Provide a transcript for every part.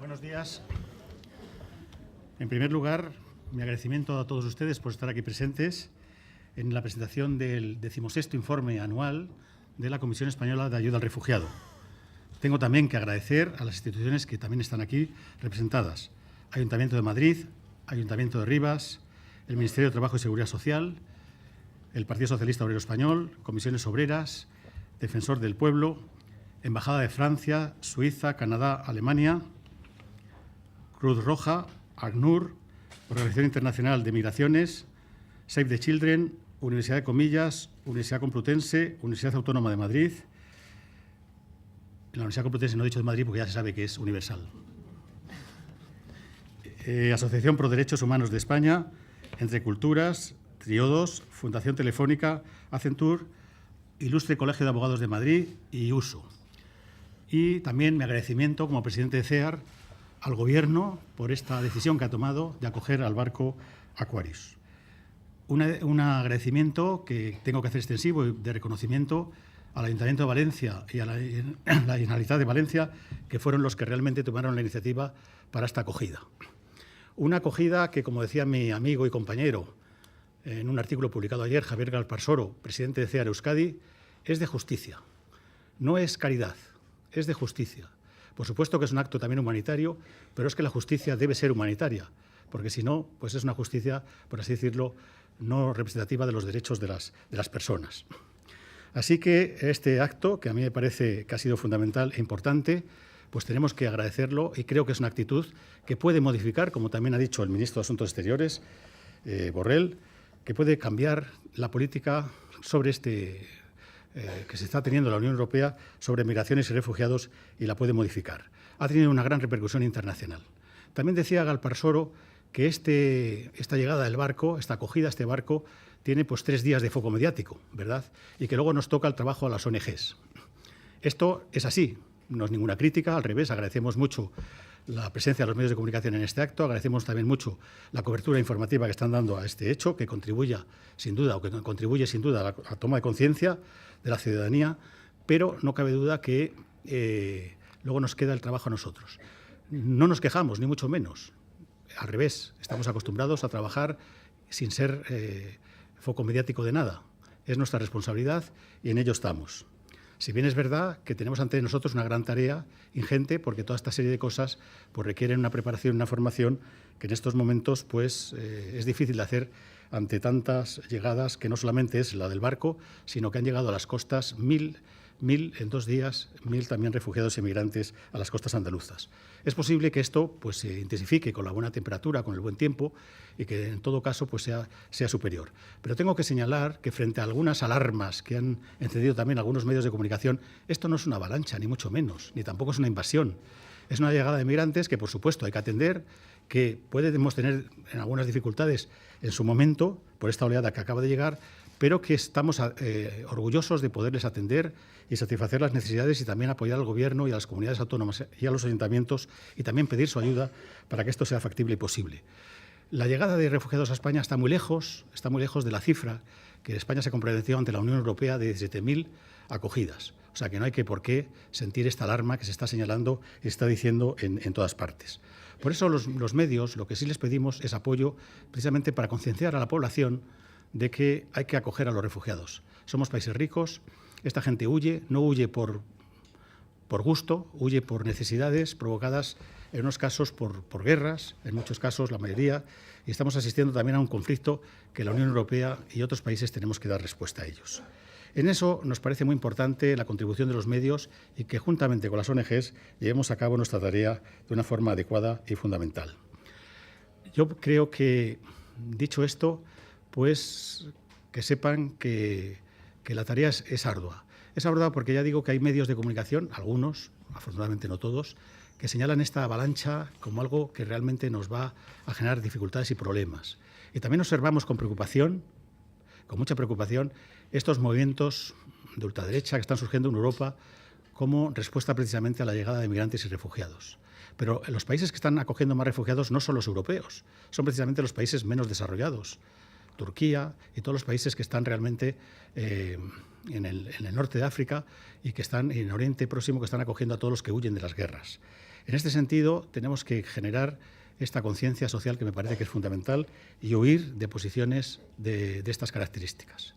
Buenos días. En primer lugar, mi agradecimiento a todos ustedes por estar aquí presentes en la presentación del 16º informe anual de la Comisión Española de Ayuda al Refugiado. Tengo también que agradecer a las instituciones que también están aquí representadas. Ayuntamiento de Madrid, Ayuntamiento de Rivas, el Ministerio de Trabajo y Seguridad Social, el Partido Socialista Obrero Español, Comisiones Obreras, Defensor del Pueblo, Embajada de Francia, Suiza, Canadá, Alemania, Cruz Roja, ACNUR, Organización Internacional de Migraciones, Save the Children, Universidad de Comillas, Universidad Complutense, Universidad Autónoma de Madrid. En la Universidad Complutense no he dicho de Madrid porque ya se sabe que es universal. Asociación Pro Derechos Humanos de España, Entre Culturas, Triodos, Fundación Telefónica, Accenture, Ilustre Colegio de Abogados de Madrid y USO. Y también mi agradecimiento como presidente de CEAR al Gobierno por esta decisión que ha tomado de acoger al barco Aquarius. Un agradecimiento que tengo que hacer extensivo y de reconocimiento al Ayuntamiento de Valencia y a la Generalitat de Valencia, que fueron los que realmente tomaron la iniciativa para esta acogida. Una acogida que, como decía mi amigo y compañero en un artículo publicado ayer, Javier Galparsoro, presidente de CEAR Euskadi, es de justicia. No es caridad, es de justicia. Por supuesto que es un acto también humanitario, pero es que la justicia debe ser humanitaria, porque si no, pues es una justicia, por así decirlo, no representativa de los derechos de las personas. Así que este acto, que a mí me parece que ha sido fundamental e importante, pues tenemos que agradecerlo y creo que es una actitud que puede modificar, como también ha dicho el ministro de Asuntos Exteriores, Borrell, que puede cambiar la política sobre que se está teniendo la Unión Europea sobre migraciones y refugiados y la puede modificar. Ha tenido una gran repercusión internacional. También decía Galparsoro que esta llegada del barco, esta acogida a este barco, tiene pues 3 días de foco mediático, ¿verdad? Y que luego nos toca el trabajo a las ONGs. Esto es así, no es ninguna crítica, al revés, agradecemos mucho la presencia de los medios de comunicación en este acto, agradecemos también mucho la cobertura informativa que están dando a este hecho, que contribuye sin duda a la toma de conciencia de la ciudadanía, pero no cabe duda que luego nos queda el trabajo a nosotros. No nos quejamos, ni mucho menos. Al revés, estamos acostumbrados a trabajar sin ser foco mediático de nada. Es nuestra responsabilidad y en ello estamos. Si bien es verdad que tenemos ante nosotros una gran tarea ingente, porque toda esta serie de cosas pues, requieren una preparación, una formación que en estos momentos pues, es difícil de hacer ante tantas llegadas, que no solamente es la del barco, sino que han llegado a las costas 1.000 en 2 días, 1.000 también refugiados y emigrantes a las costas andaluzas. Es posible que esto pues, se intensifique con la buena temperatura, con el buen tiempo y que en todo caso pues, sea superior. Pero tengo que señalar que frente a algunas alarmas que han encendido también algunos medios de comunicación, esto no es una avalancha, ni mucho menos, ni tampoco es una invasión. Es una llegada de migrantes que, por supuesto, hay que atender, que podemos tener en algunas dificultades en su momento por esta oleada que acaba de llegar, pero que estamos orgullosos de poderles atender y satisfacer las necesidades y también apoyar al Gobierno y a las comunidades autónomas y a los ayuntamientos y también pedir su ayuda para que esto sea factible y posible. La llegada de refugiados a España está muy lejos de la cifra que España se comprometió ante la Unión Europea de 17.000 acogidas. O sea que no hay por qué sentir esta alarma que se está señalando y se está diciendo en todas partes. Por eso los medios lo que sí les pedimos es apoyo precisamente para concienciar a la población de que hay que acoger a los refugiados. Somos países ricos, esta gente huye, no huye por gusto, huye por necesidades provocadas en unos casos por guerras, en muchos casos la mayoría, y estamos asistiendo también a un conflicto que la Unión Europea y otros países tenemos que dar respuesta a ellos. En eso nos parece muy importante la contribución de los medios y que juntamente con las ONGs llevemos a cabo nuestra tarea de una forma adecuada y fundamental. Yo creo que, dicho esto, pues que sepan que la tarea es ardua. Es ardua porque ya digo que hay medios de comunicación, algunos, afortunadamente no todos, que señalan esta avalancha como algo que realmente nos va a generar dificultades y problemas. Y también observamos con preocupación, con mucha preocupación, estos movimientos de ultraderecha que están surgiendo en Europa como respuesta precisamente a la llegada de migrantes y refugiados. Pero los países que están acogiendo más refugiados no son los europeos, son precisamente los países menos desarrollados. Turquía y todos los países que están realmente en el norte de África y que están en Oriente Próximo, que están acogiendo a todos los que huyen de las guerras. En este sentido, tenemos que generar esta conciencia social que me parece que es fundamental y huir de posiciones de estas características.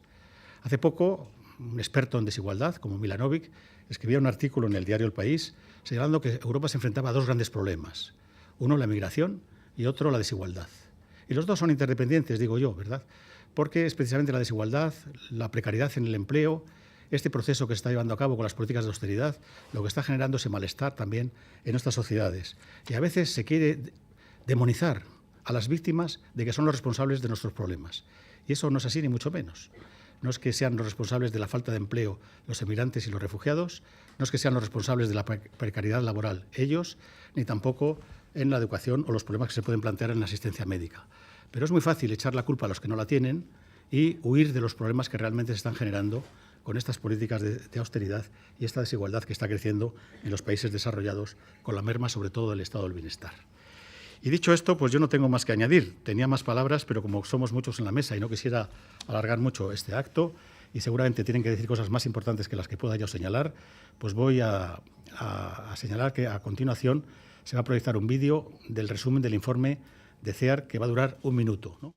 Hace poco, un experto en desigualdad, como Milanovic, escribía un artículo en el diario El País señalando que Europa se enfrentaba a dos grandes problemas. Uno, la migración, y otro, la desigualdad. Y los dos son interdependientes, digo yo, ¿verdad? Porque es precisamente la desigualdad, la precariedad en el empleo, este proceso que se está llevando a cabo con las políticas de austeridad, lo que está generando ese malestar también en nuestras sociedades. Y a veces se quiere demonizar a las víctimas de que son los responsables de nuestros problemas. Y eso no es así, ni mucho menos. No es que sean los responsables de la falta de empleo los emigrantes y los refugiados, no es que sean los responsables de la precariedad laboral ellos, ni tampoco en la educación o los problemas que se pueden plantear en la asistencia médica. Pero es muy fácil echar la culpa a los que no la tienen y huir de los problemas que realmente se están generando con estas políticas de austeridad y esta desigualdad que está creciendo en los países desarrollados con la merma sobre todo del estado del bienestar. Y dicho esto, pues yo no tengo más que añadir. Tenía más palabras, pero como somos muchos en la mesa y no quisiera alargar mucho este acto, y seguramente tienen que decir cosas más importantes que las que pueda yo señalar, pues voy a señalar que a continuación se va a proyectar un vídeo del resumen del informe de CEAR que va a durar 1 minuto, ¿no?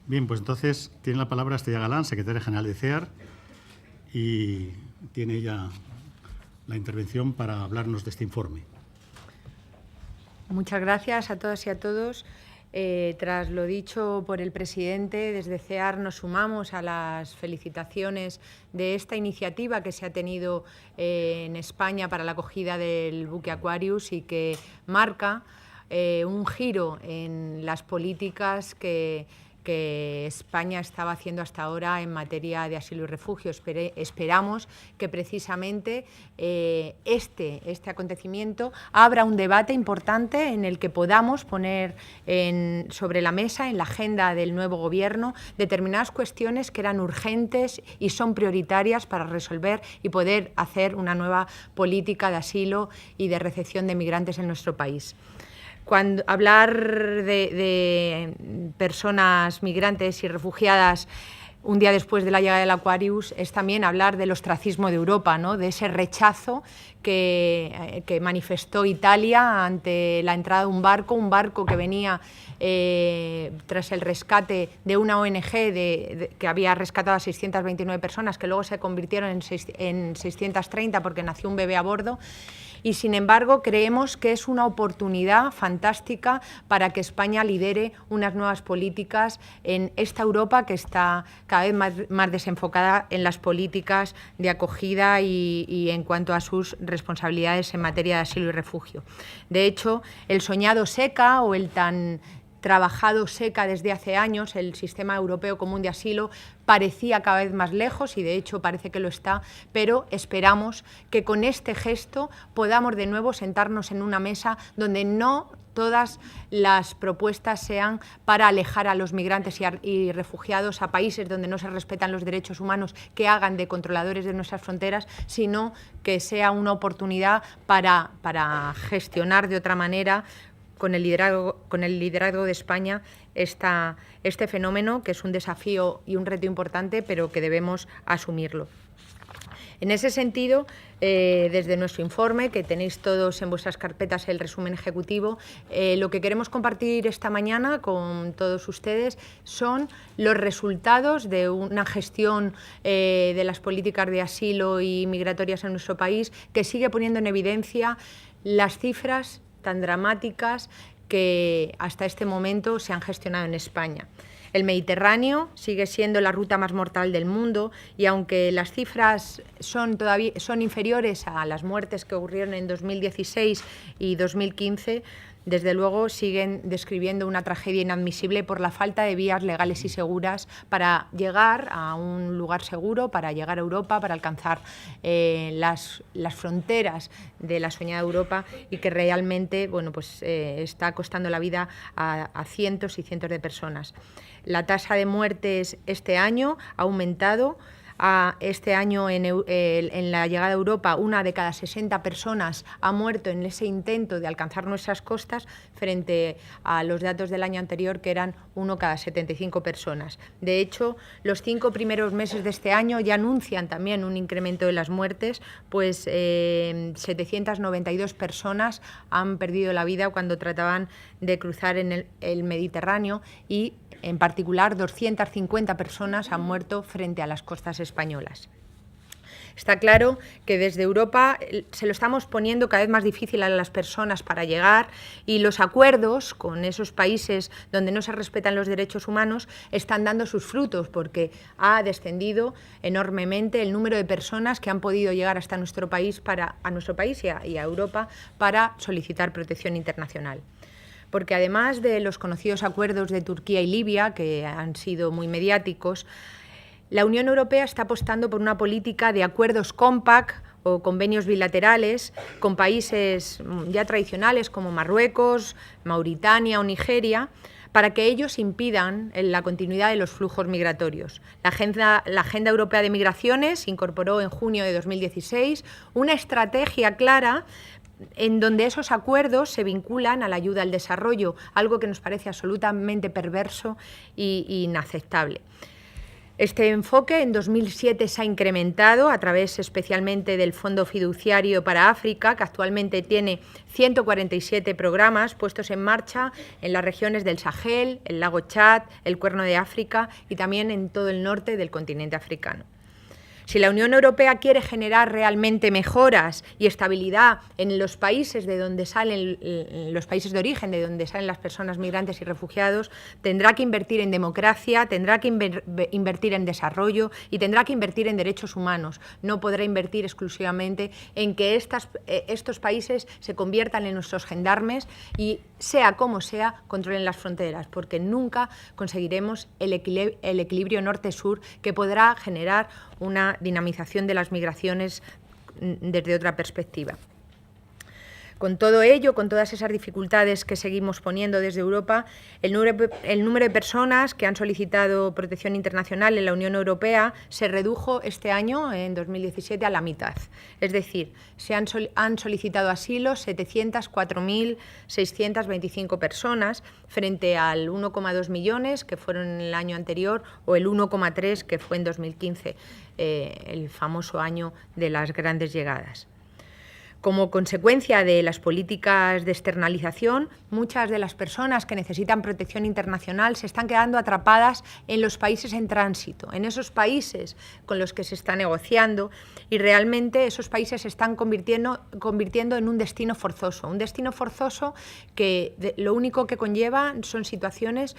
Bien, pues entonces tiene la palabra Estella Galán, secretaria general de CEAR, y tiene ella la intervención para hablarnos de este informe. Muchas gracias a todas y a todos. Tras lo dicho por el presidente, desde CEAR nos sumamos a las felicitaciones de esta iniciativa que se ha tenido en España para la acogida del buque Aquarius y que marca un giro en las políticas que España estaba haciendo hasta ahora en materia de asilo y refugio. Esperamos que precisamente este acontecimiento abra un debate importante en el que podamos poner sobre la mesa, en la agenda del nuevo Gobierno, determinadas cuestiones que eran urgentes y son prioritarias para resolver y poder hacer una nueva política de asilo y de recepción de migrantes en nuestro país. Cuando hablar de personas migrantes y refugiadas un día después de la llegada del Aquarius es también hablar del ostracismo de Europa, ¿no? De ese rechazo que manifestó Italia ante la entrada de un barco que venía tras el rescate de una ONG que había rescatado a 629 personas, que luego se convirtieron en 630 porque nació un bebé a bordo. Y, sin embargo, creemos que es una oportunidad fantástica para que España lidere unas nuevas políticas en esta Europa que está cada vez más desenfocada en las políticas de acogida y en cuanto a sus responsabilidades en materia de asilo y refugio. De hecho, el soñado SECA o el tan trabajado SECA desde hace años, el Sistema Europeo Común de Asilo, parecía cada vez más lejos y de hecho parece que lo está, pero esperamos que con este gesto podamos de nuevo sentarnos en una mesa donde no todas las propuestas sean para alejar a los migrantes y refugiados a países donde no se respetan los derechos humanos, que hagan de controladores de nuestras fronteras, sino que sea una oportunidad para gestionar de otra manera con el liderazgo de España este fenómeno, que es un desafío y un reto importante, pero que debemos asumirlo. En ese sentido, desde nuestro informe, que tenéis todos en vuestras carpetas el resumen ejecutivo, lo que queremos compartir esta mañana con todos ustedes son los resultados de una gestión de las políticas de asilo y migratorias en nuestro país que sigue poniendo en evidencia las cifras tan dramáticas que hasta este momento se han gestionado en España. El Mediterráneo sigue siendo la ruta más mortal del mundo y aunque las cifras son inferiores a las muertes que ocurrieron en 2016 y 2015, desde luego siguen describiendo una tragedia inadmisible por la falta de vías legales y seguras para llegar a un lugar seguro, para llegar a Europa, para alcanzar las fronteras de la soñada Europa y que realmente está costando la vida a cientos y cientos de personas. La tasa de muertes este año ha aumentado. Este año en la llegada a Europa, 1 de cada 60 personas ha muerto en ese intento de alcanzar nuestras costas frente a los datos del año anterior que eran 1 cada 75 personas. De hecho, los 5 primeros meses de este año ya anuncian también un incremento de las muertes, pues 792 personas han perdido la vida cuando trataban de cruzar en el Mediterráneo y en particular, 250 personas han muerto frente a las costas españolas. Está claro que desde Europa se lo estamos poniendo cada vez más difícil a las personas para llegar y los acuerdos con esos países donde no se respetan los derechos humanos están dando sus frutos porque ha descendido enormemente el número de personas que han podido llegar hasta nuestro país y a Europa para solicitar protección internacional. Porque además de los conocidos acuerdos de Turquía y Libia, que han sido muy mediáticos, la Unión Europea está apostando por una política de acuerdos compact o convenios bilaterales con países ya tradicionales como Marruecos, Mauritania o Nigeria, para que ellos impidan la continuidad de los flujos migratorios. La Agenda Europea de Migraciones incorporó en junio de 2016 una estrategia clara en donde esos acuerdos se vinculan a la ayuda al desarrollo, algo que nos parece absolutamente perverso e inaceptable. Este enfoque en 2007 se ha incrementado a través especialmente del Fondo Fiduciario para África, que actualmente tiene 147 programas puestos en marcha en las regiones del Sahel, el lago Chad, el Cuerno de África y también en todo el norte del continente africano. Si la Unión Europea quiere generar realmente mejoras y estabilidad en los países de donde salen, los países de origen, de donde salen las personas migrantes y refugiados, tendrá que invertir en democracia, tendrá que invertir en desarrollo y tendrá que invertir en derechos humanos. No podrá invertir exclusivamente en que estos países se conviertan en nuestros gendarmes y, sea como sea, controlen las fronteras, porque nunca conseguiremos el equilibrio norte-sur que podrá generar una dinamización de las migraciones desde otra perspectiva. Con todo ello, con todas esas dificultades que seguimos poniendo desde Europa, el número de personas que han solicitado protección internacional en la Unión Europea se redujo este año, en 2017, a la mitad. Es decir, han solicitado asilo 704.625 personas frente al 1,2 millones que fueron en el año anterior o el 1,3 que fue en 2015, el famoso año de las grandes llegadas. Como consecuencia de las políticas de externalización, muchas de las personas que necesitan protección internacional se están quedando atrapadas en los países en tránsito, en esos países con los que se está negociando y realmente esos países se están convirtiendo en un destino forzoso que lo único que conlleva son situaciones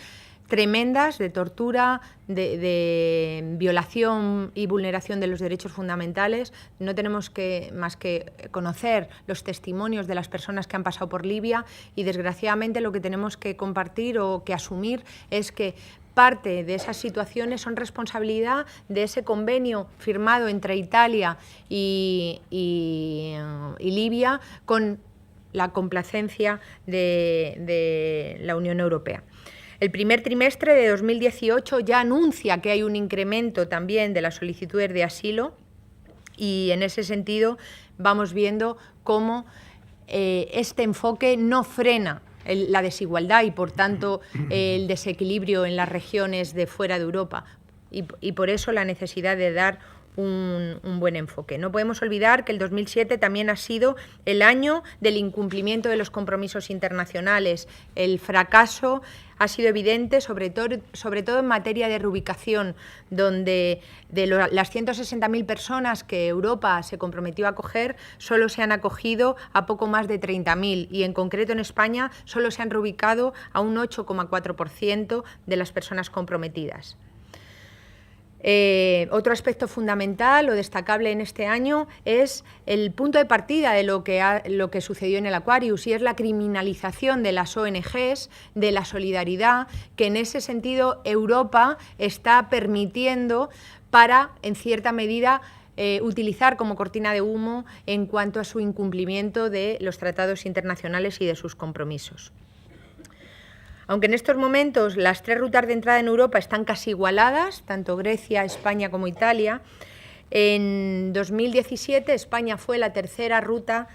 tremendas de tortura, de violación y vulneración de los derechos fundamentales. No tenemos más que conocer los testimonios de las personas que han pasado por Libia y, desgraciadamente, lo que tenemos que compartir o que asumir es que parte de esas situaciones son responsabilidad de ese convenio firmado entre Italia y Libia con la complacencia de la Unión Europea. El primer trimestre de 2018 ya anuncia que hay un incremento también de las solicitudes de asilo y en ese sentido vamos viendo cómo este enfoque no frena la desigualdad y por tanto el desequilibrio en las regiones de fuera de Europa y por eso la necesidad de dar un buen enfoque. No podemos olvidar que el 2007 también ha sido el año del incumplimiento de los compromisos internacionales. El fracaso ha sido evidente, sobre todo en materia de reubicación, donde de las 160.000 personas que Europa se comprometió a acoger, solo se han acogido a poco más de 30.000 y en concreto en España solo se han reubicado a un 8,4% de las personas comprometidas. Otro aspecto fundamental o destacable en este año es el punto de partida de lo que sucedió en el Aquarius, y es la criminalización de las ONGs, de la solidaridad, que en ese sentido Europa está permitiendo para, en cierta medida, utilizar como cortina de humo en cuanto a su incumplimiento de los tratados internacionales y de sus compromisos. Aunque en estos momentos las 3 rutas de entrada en Europa están casi igualadas, tanto Grecia, España como Italia, en 2017 España fue la tercera ruta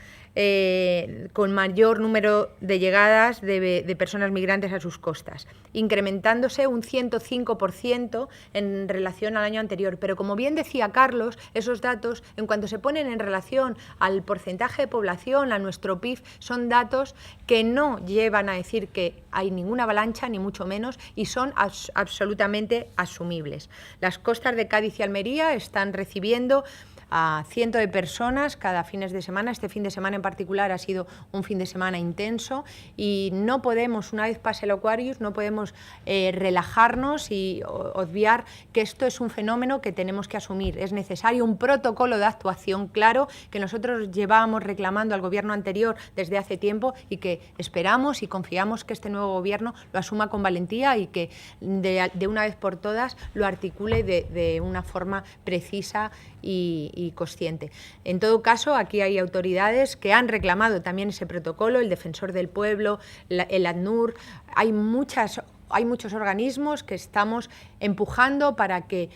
con mayor número de llegadas de personas migrantes a sus costas, incrementándose un 105% en relación al año anterior. Pero como bien decía Carlos, esos datos, en cuanto se ponen en relación al porcentaje de población, a nuestro PIB, son datos que no llevan a decir que hay ninguna avalancha, ni mucho menos, y son absolutamente asumibles. Las costas de Cádiz y Almería están recibiendo a cientos de personas cada fines de semana. Este fin de semana en particular ha sido un fin de semana intenso y no podemos, una vez pase el Aquarius, no podemos relajarnos y obviar que esto es un fenómeno que tenemos que asumir. Es necesario un protocolo de actuación claro que nosotros llevábamos reclamando al gobierno anterior desde hace tiempo y que esperamos y confiamos que este nuevo gobierno lo asuma con valentía y que de una vez por todas lo articule de una forma precisa y consciente. En todo caso, aquí hay autoridades que han reclamado también ese protocolo, el Defensor del Pueblo, el ACNUR, hay muchos organismos que estamos empujando para que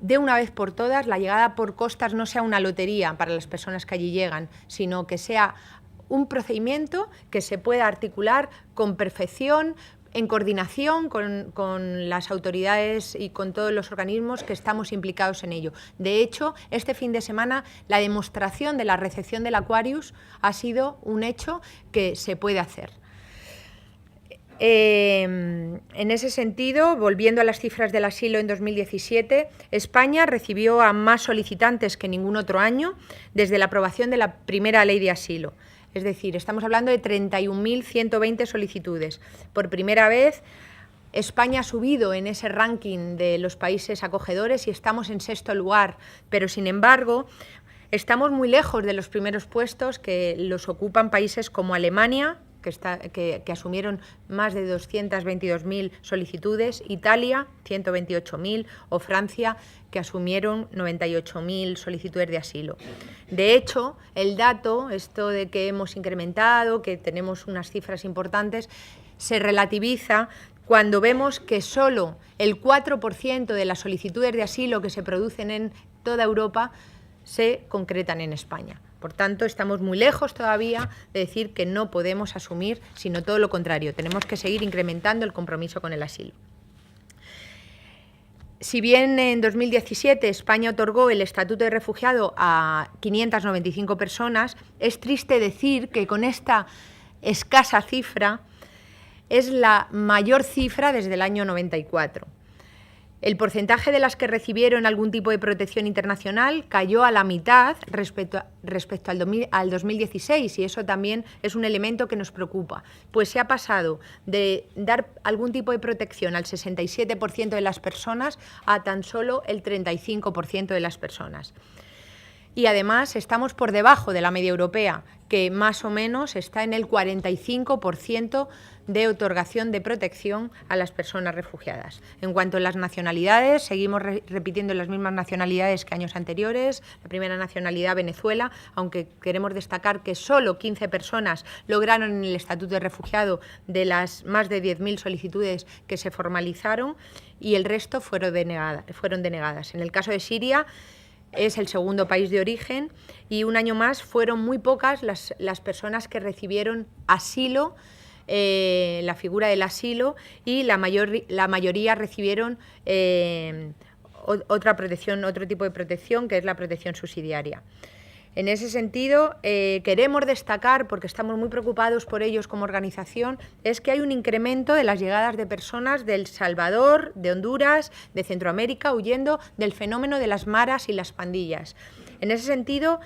de una vez por todas la llegada por costas no sea una lotería para las personas que allí llegan, sino que sea un procedimiento que se pueda articular con perfección, en coordinación con las autoridades y con todos los organismos que estamos implicados en ello. De hecho, este fin de semana la demostración de la recepción del Aquarius ha sido un hecho que se puede hacer. En ese sentido, volviendo a las cifras del asilo en 2017, España recibió a más solicitantes que ningún otro año desde la aprobación de la primera ley de asilo. Es decir, estamos hablando de 31.120 solicitudes. Por primera vez, España ha subido en ese ranking de los países acogedores y estamos en 6º lugar, pero sin embargo estamos muy lejos de los primeros puestos que los ocupan países como Alemania, que asumieron más de 222.000 solicitudes, Italia, 128.000, o Francia, que asumieron 98.000 solicitudes de asilo. De hecho, el dato, esto de que hemos incrementado, que tenemos unas cifras importantes, se relativiza cuando vemos que solo el 4% de las solicitudes de asilo que se producen en toda Europa se concretan en España. Por tanto, estamos muy lejos todavía de decir que no podemos asumir, sino todo lo contrario. Tenemos que seguir incrementando el compromiso con el asilo. Si bien en 2017 España otorgó el estatuto de refugiado a 595 personas, es triste decir que con esta escasa cifra es la mayor cifra desde el año 94. El porcentaje de las que recibieron algún tipo de protección internacional cayó a la mitad respecto al 2016, y eso también es un elemento que nos preocupa, pues se ha pasado de dar algún tipo de protección al 67% de las personas a tan solo el 35% de las personas. Y además estamos por debajo de la media europea, que más o menos está en el 45% de otorgación de protección a las personas refugiadas. En cuanto a las nacionalidades, seguimos repitiendo las mismas nacionalidades que años anteriores. La primera nacionalidad, Venezuela, aunque queremos destacar que solo 15 personas lograron el estatuto de refugiado de las más de 10.000 solicitudes que se formalizaron, y el resto fueron denegadas. En el caso de Siria, es el segundo país de origen, y un año más fueron muy pocas las personas que recibieron asilo, la figura del asilo, y la mayoría recibieron otro tipo de protección, que es la protección subsidiaria. En ese sentido, queremos destacar, porque estamos muy preocupados por ellos como organización, es que hay un incremento de las llegadas de personas de El Salvador, de Honduras, de Centroamérica, huyendo del fenómeno de las maras y las pandillas. En ese sentido,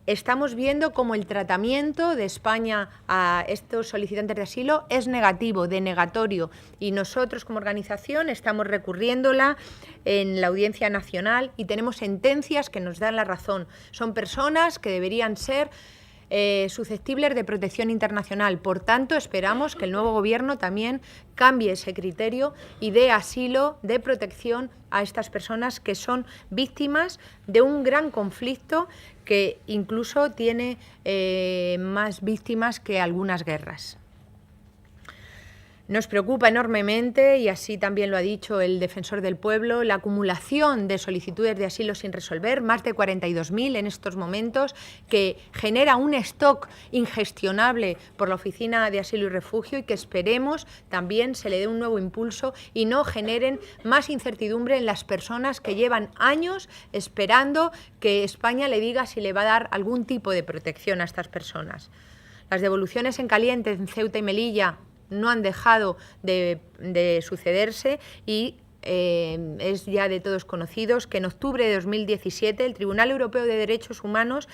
estamos viendo cómo el tratamiento de España a estos solicitantes de asilo es negativo, denegatorio, y nosotros como organización estamos recurriéndola en la Audiencia Nacional y tenemos sentencias que nos dan la razón. Son personas que deberían ser susceptibles de protección internacional. Por tanto, esperamos que el nuevo Gobierno también cambie ese criterio y dé asilo, dé protección a estas personas que son víctimas de un gran conflicto que incluso tiene más víctimas que algunas guerras. Nos preocupa enormemente, y así también lo ha dicho el Defensor del Pueblo, la acumulación de solicitudes de asilo sin resolver, más de 42.000 en estos momentos, que genera un stock ingestionable por la Oficina de Asilo y Refugio, y que esperemos también se le dé un nuevo impulso y no generen más incertidumbre en las personas que llevan años esperando que España le diga si le va a dar algún tipo de protección a estas personas. Las devoluciones en caliente en Ceuta y Melilla no han dejado de sucederse, y es ya de todos conocidos que en octubre de 2017 el Tribunal Europeo de Derechos Humanos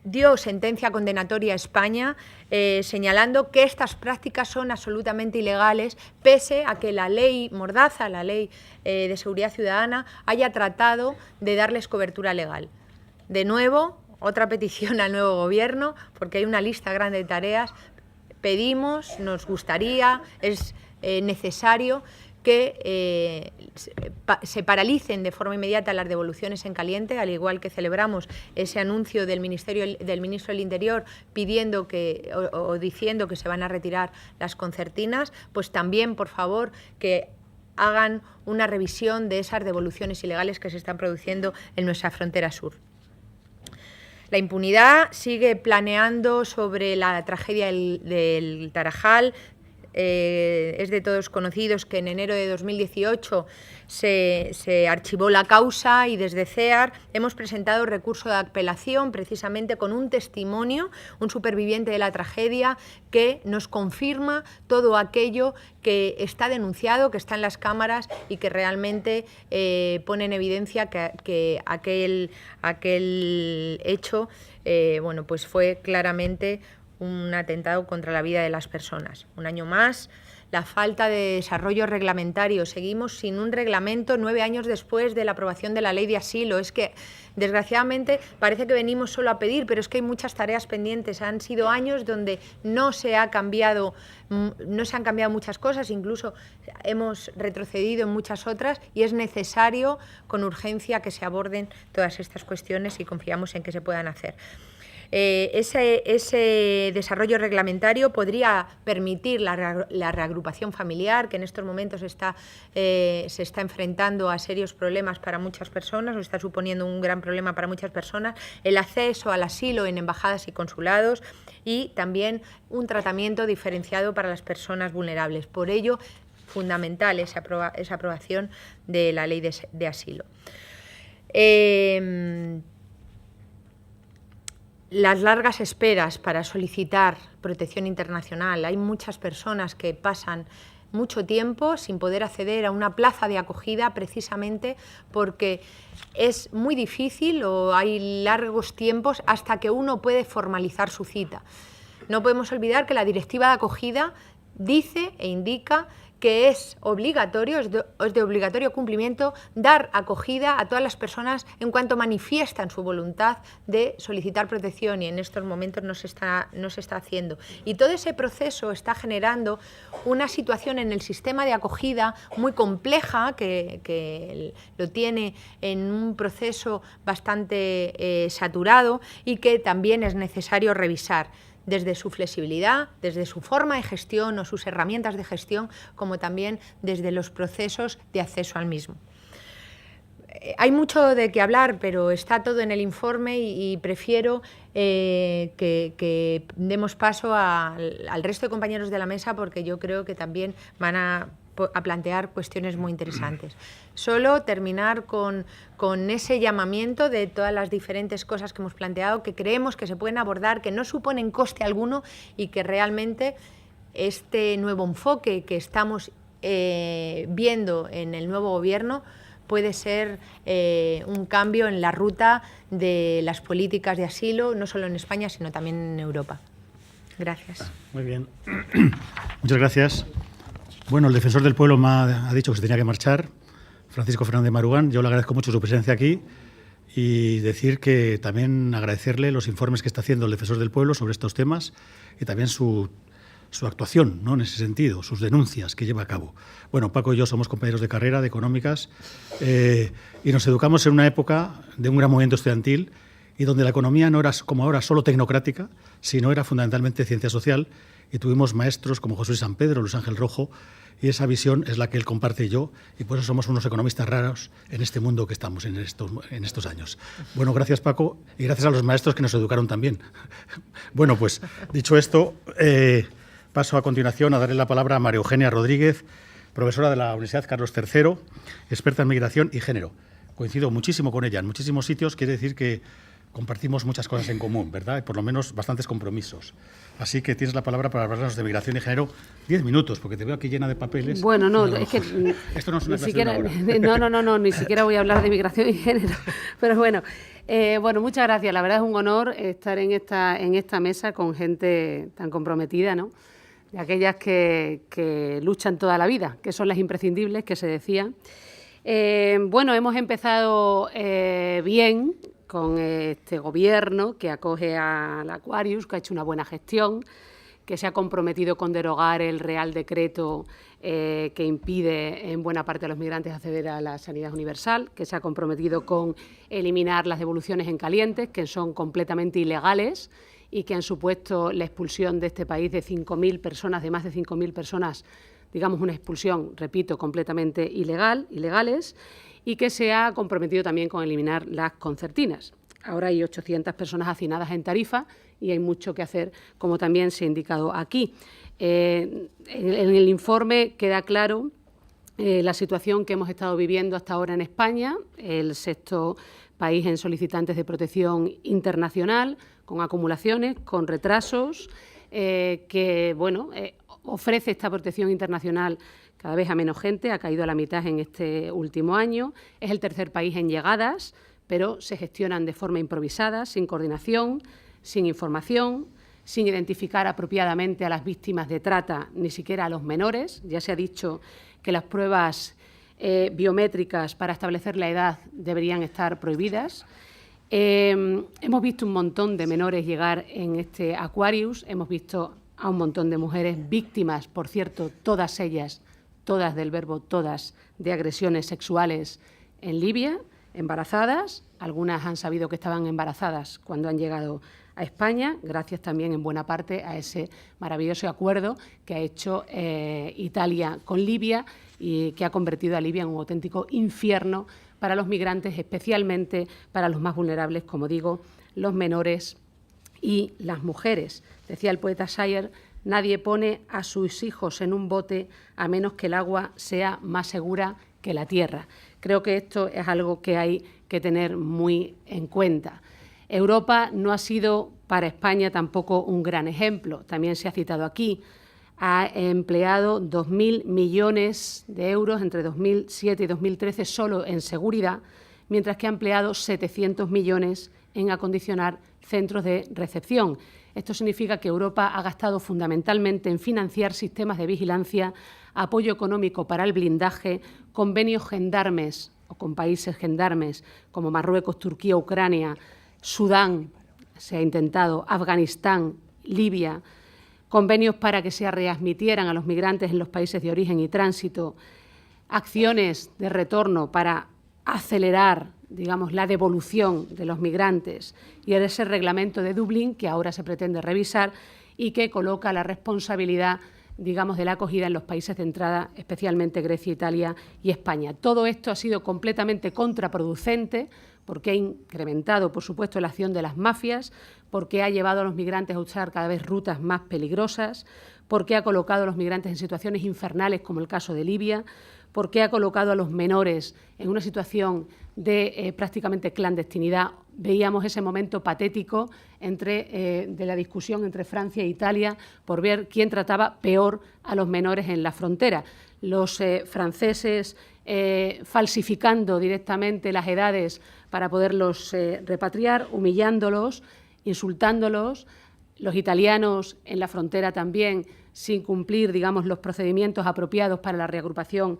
dio sentencia condenatoria a España, señalando que estas prácticas son absolutamente ilegales, pese a que la ley Mordaza, la ley de seguridad ciudadana, haya tratado de darles cobertura legal. De nuevo, otra petición al nuevo Gobierno, porque hay una lista grande de tareas. Pedimos, nos gustaría, es necesario que se paralicen de forma inmediata las devoluciones en caliente, al igual que celebramos ese anuncio del Ministro del Interior pidiendo o diciendo que se van a retirar las concertinas, pues también, por favor, que hagan una revisión de esas devoluciones ilegales que se están produciendo en nuestra frontera sur. La impunidad sigue planeando sobre la tragedia del Tarajal. Es de todos conocidos que en enero de 2018 se archivó la causa, y desde CEAR hemos presentado recurso de apelación precisamente con un testimonio, un superviviente de la tragedia, que nos confirma todo aquello que está denunciado, que está en las cámaras y que realmente pone en evidencia que aquel hecho bueno, pues fue claramente un atentado contra la vida de las personas. Un año más, la falta de desarrollo reglamentario. Seguimos sin un reglamento 9 años después de la aprobación de la Ley de Asilo. Es que, desgraciadamente, parece que venimos solo a pedir, pero es que hay muchas tareas pendientes. Han sido años donde no se han cambiado muchas cosas, incluso hemos retrocedido en muchas otras, y es necesario con urgencia que se aborden todas estas cuestiones, y confiamos en que se puedan hacer. Ese desarrollo reglamentario podría permitir la reagrupación familiar, que en estos momentos se está enfrentando a serios problemas para muchas personas, o está suponiendo un gran problema para muchas personas, el acceso al asilo en embajadas y consulados, y también un tratamiento diferenciado para las personas vulnerables. Por ello, fundamental esa aprobación de la ley de asilo. Las largas esperas para solicitar protección internacional. Hay muchas personas que pasan mucho tiempo sin poder acceder a una plaza de acogida, precisamente porque es muy difícil, o hay largos tiempos hasta que uno puede formalizar su cita. No podemos olvidar que la Directiva de Acogida dice e indica que es obligatorio, es de obligatorio cumplimiento, dar acogida a todas las personas en cuanto manifiestan su voluntad de solicitar protección, y en estos momentos no se está haciendo. Y todo ese proceso está generando una situación en el sistema de acogida muy compleja, que lo tiene en un proceso bastante saturado, y que también es necesario revisar, desde su flexibilidad, desde su forma de gestión o sus herramientas de gestión, como también desde los procesos de acceso al mismo. Hay mucho de qué hablar, pero está todo en el informe, y prefiero que demos paso al resto de compañeros de la mesa, porque yo creo que también van a a plantear cuestiones muy interesantes. Solo terminar con ese llamamiento de todas las diferentes cosas que hemos planteado, que creemos que se pueden abordar, que no suponen coste alguno y que realmente este nuevo enfoque que estamos viendo en el nuevo gobierno puede ser un cambio en la ruta de las políticas de asilo, no solo en España, sino también en Europa. Gracias. Muy bien. Muchas gracias. Bueno, el defensor del pueblo me ha dicho que se tenía que marchar, Francisco Fernández Marugán. Yo le agradezco mucho su presencia aquí y decir que también agradecerle los informes que está haciendo el defensor del pueblo sobre estos temas y también su actuación, ¿no?, en ese sentido, sus denuncias que lleva a cabo. Bueno, Paco y yo somos compañeros de carrera, de económicas, y nos educamos en una época de un gran movimiento estudiantil y donde la economía no era, como ahora, solo tecnocrática, sino era fundamentalmente ciencia social, y tuvimos maestros como José Luis San Pedro, Luis Ángel Rojo, y esa visión es la que él comparte y yo, y por eso somos unos economistas raros en este mundo que estamos en estos años. Bueno, gracias, Paco, y gracias a los maestros que nos educaron también. Bueno, pues, dicho esto, paso a continuación a darle la palabra a María Eugenia Rodríguez, profesora de la Universidad Carlos III, experta en migración y género. Coincido muchísimo con ella en muchísimos sitios, quiere decir que compartimos muchas cosas en común, ¿verdad? Y por lo menos bastantes compromisos. Así que tienes la palabra para hablarnos de migración y género. 10 minutos, porque te veo aquí llena de papeles. Bueno, no, es que esto no es una clase siquiera, de una hora. No, ni siquiera voy a hablar de migración y género. Pero bueno, muchas gracias. La verdad es un honor estar en esta mesa con gente tan comprometida, ¿no? De aquellas que luchan toda la vida, que son las imprescindibles, que se decía. Hemos empezado bien con este gobierno que acoge al Aquarius, que ha hecho una buena gestión, que se ha comprometido con derogar el Real Decreto que impide en buena parte a los migrantes acceder a la sanidad universal, que se ha comprometido con eliminar las devoluciones en caliente, que son completamente ilegales y que han supuesto la expulsión de este país de 5.000 personas, de más de 5.000 personas, digamos una expulsión, repito, completamente ilegales, y que se ha comprometido también con eliminar las concertinas. Ahora hay 800 personas hacinadas en Tarifa y hay mucho que hacer, como también se ha indicado aquí. En el informe queda claro la situación que hemos estado viviendo hasta ahora en España, el sexto país en solicitantes de protección internacional, con acumulaciones, con retrasos, ofrece esta protección internacional cada vez a menos gente, ha caído a la mitad en este último año, es el tercer país en llegadas, pero se gestionan de forma improvisada, sin coordinación, sin información, sin identificar apropiadamente a las víctimas de trata, ni siquiera a los menores. Ya se ha dicho que las pruebas biométricas para establecer la edad deberían estar prohibidas. Hemos visto un montón de menores llegar en este Aquarius, hemos visto a un montón de mujeres víctimas, por cierto, todas ellas, todas del verbo todas, de agresiones sexuales en Libia, embarazadas. Algunas han sabido que estaban embarazadas cuando han llegado a España, gracias también en buena parte a ese maravilloso acuerdo que ha hecho Italia con Libia y que ha convertido a Libia en un auténtico infierno para los migrantes, especialmente para los más vulnerables, como digo, los menores y las mujeres. Decía el poeta Shire: nadie pone a sus hijos en un bote a menos que el agua sea más segura que la tierra. Creo que esto es algo que hay que tener muy en cuenta. Europa no ha sido para España tampoco un gran ejemplo. También se ha citado aquí. Ha empleado 2.000 millones de euros entre 2007 y 2013 solo en seguridad, mientras que ha empleado 700 millones en acondicionar centros de recepción. Esto significa que Europa ha gastado fundamentalmente en financiar sistemas de vigilancia, apoyo económico para el blindaje, convenios gendarmes o con países gendarmes como Marruecos, Turquía, Ucrania, Sudán, se ha intentado, Afganistán, Libia, convenios para que se readmitieran a los migrantes en los países de origen y tránsito, acciones de retorno para acelerar, digamos, la devolución de los migrantes y ese reglamento de Dublín que ahora se pretende revisar y que coloca la responsabilidad, digamos, de la acogida en los países de entrada, especialmente Grecia, Italia y España. Todo esto ha sido completamente contraproducente porque ha incrementado, por supuesto, la acción de las mafias, porque ha llevado a los migrantes a usar cada vez rutas más peligrosas, por qué ha colocado a los migrantes en situaciones infernales, como el caso de Libia, por qué ha colocado a los menores en una situación de prácticamente clandestinidad. Veíamos ese momento patético de la discusión entre Francia e Italia por ver quién trataba peor a los menores en la frontera. Los franceses falsificando directamente las edades para poderlos repatriar, humillándolos, insultándolos. Los italianos en la frontera también sin cumplir, digamos, los procedimientos apropiados para la reagrupación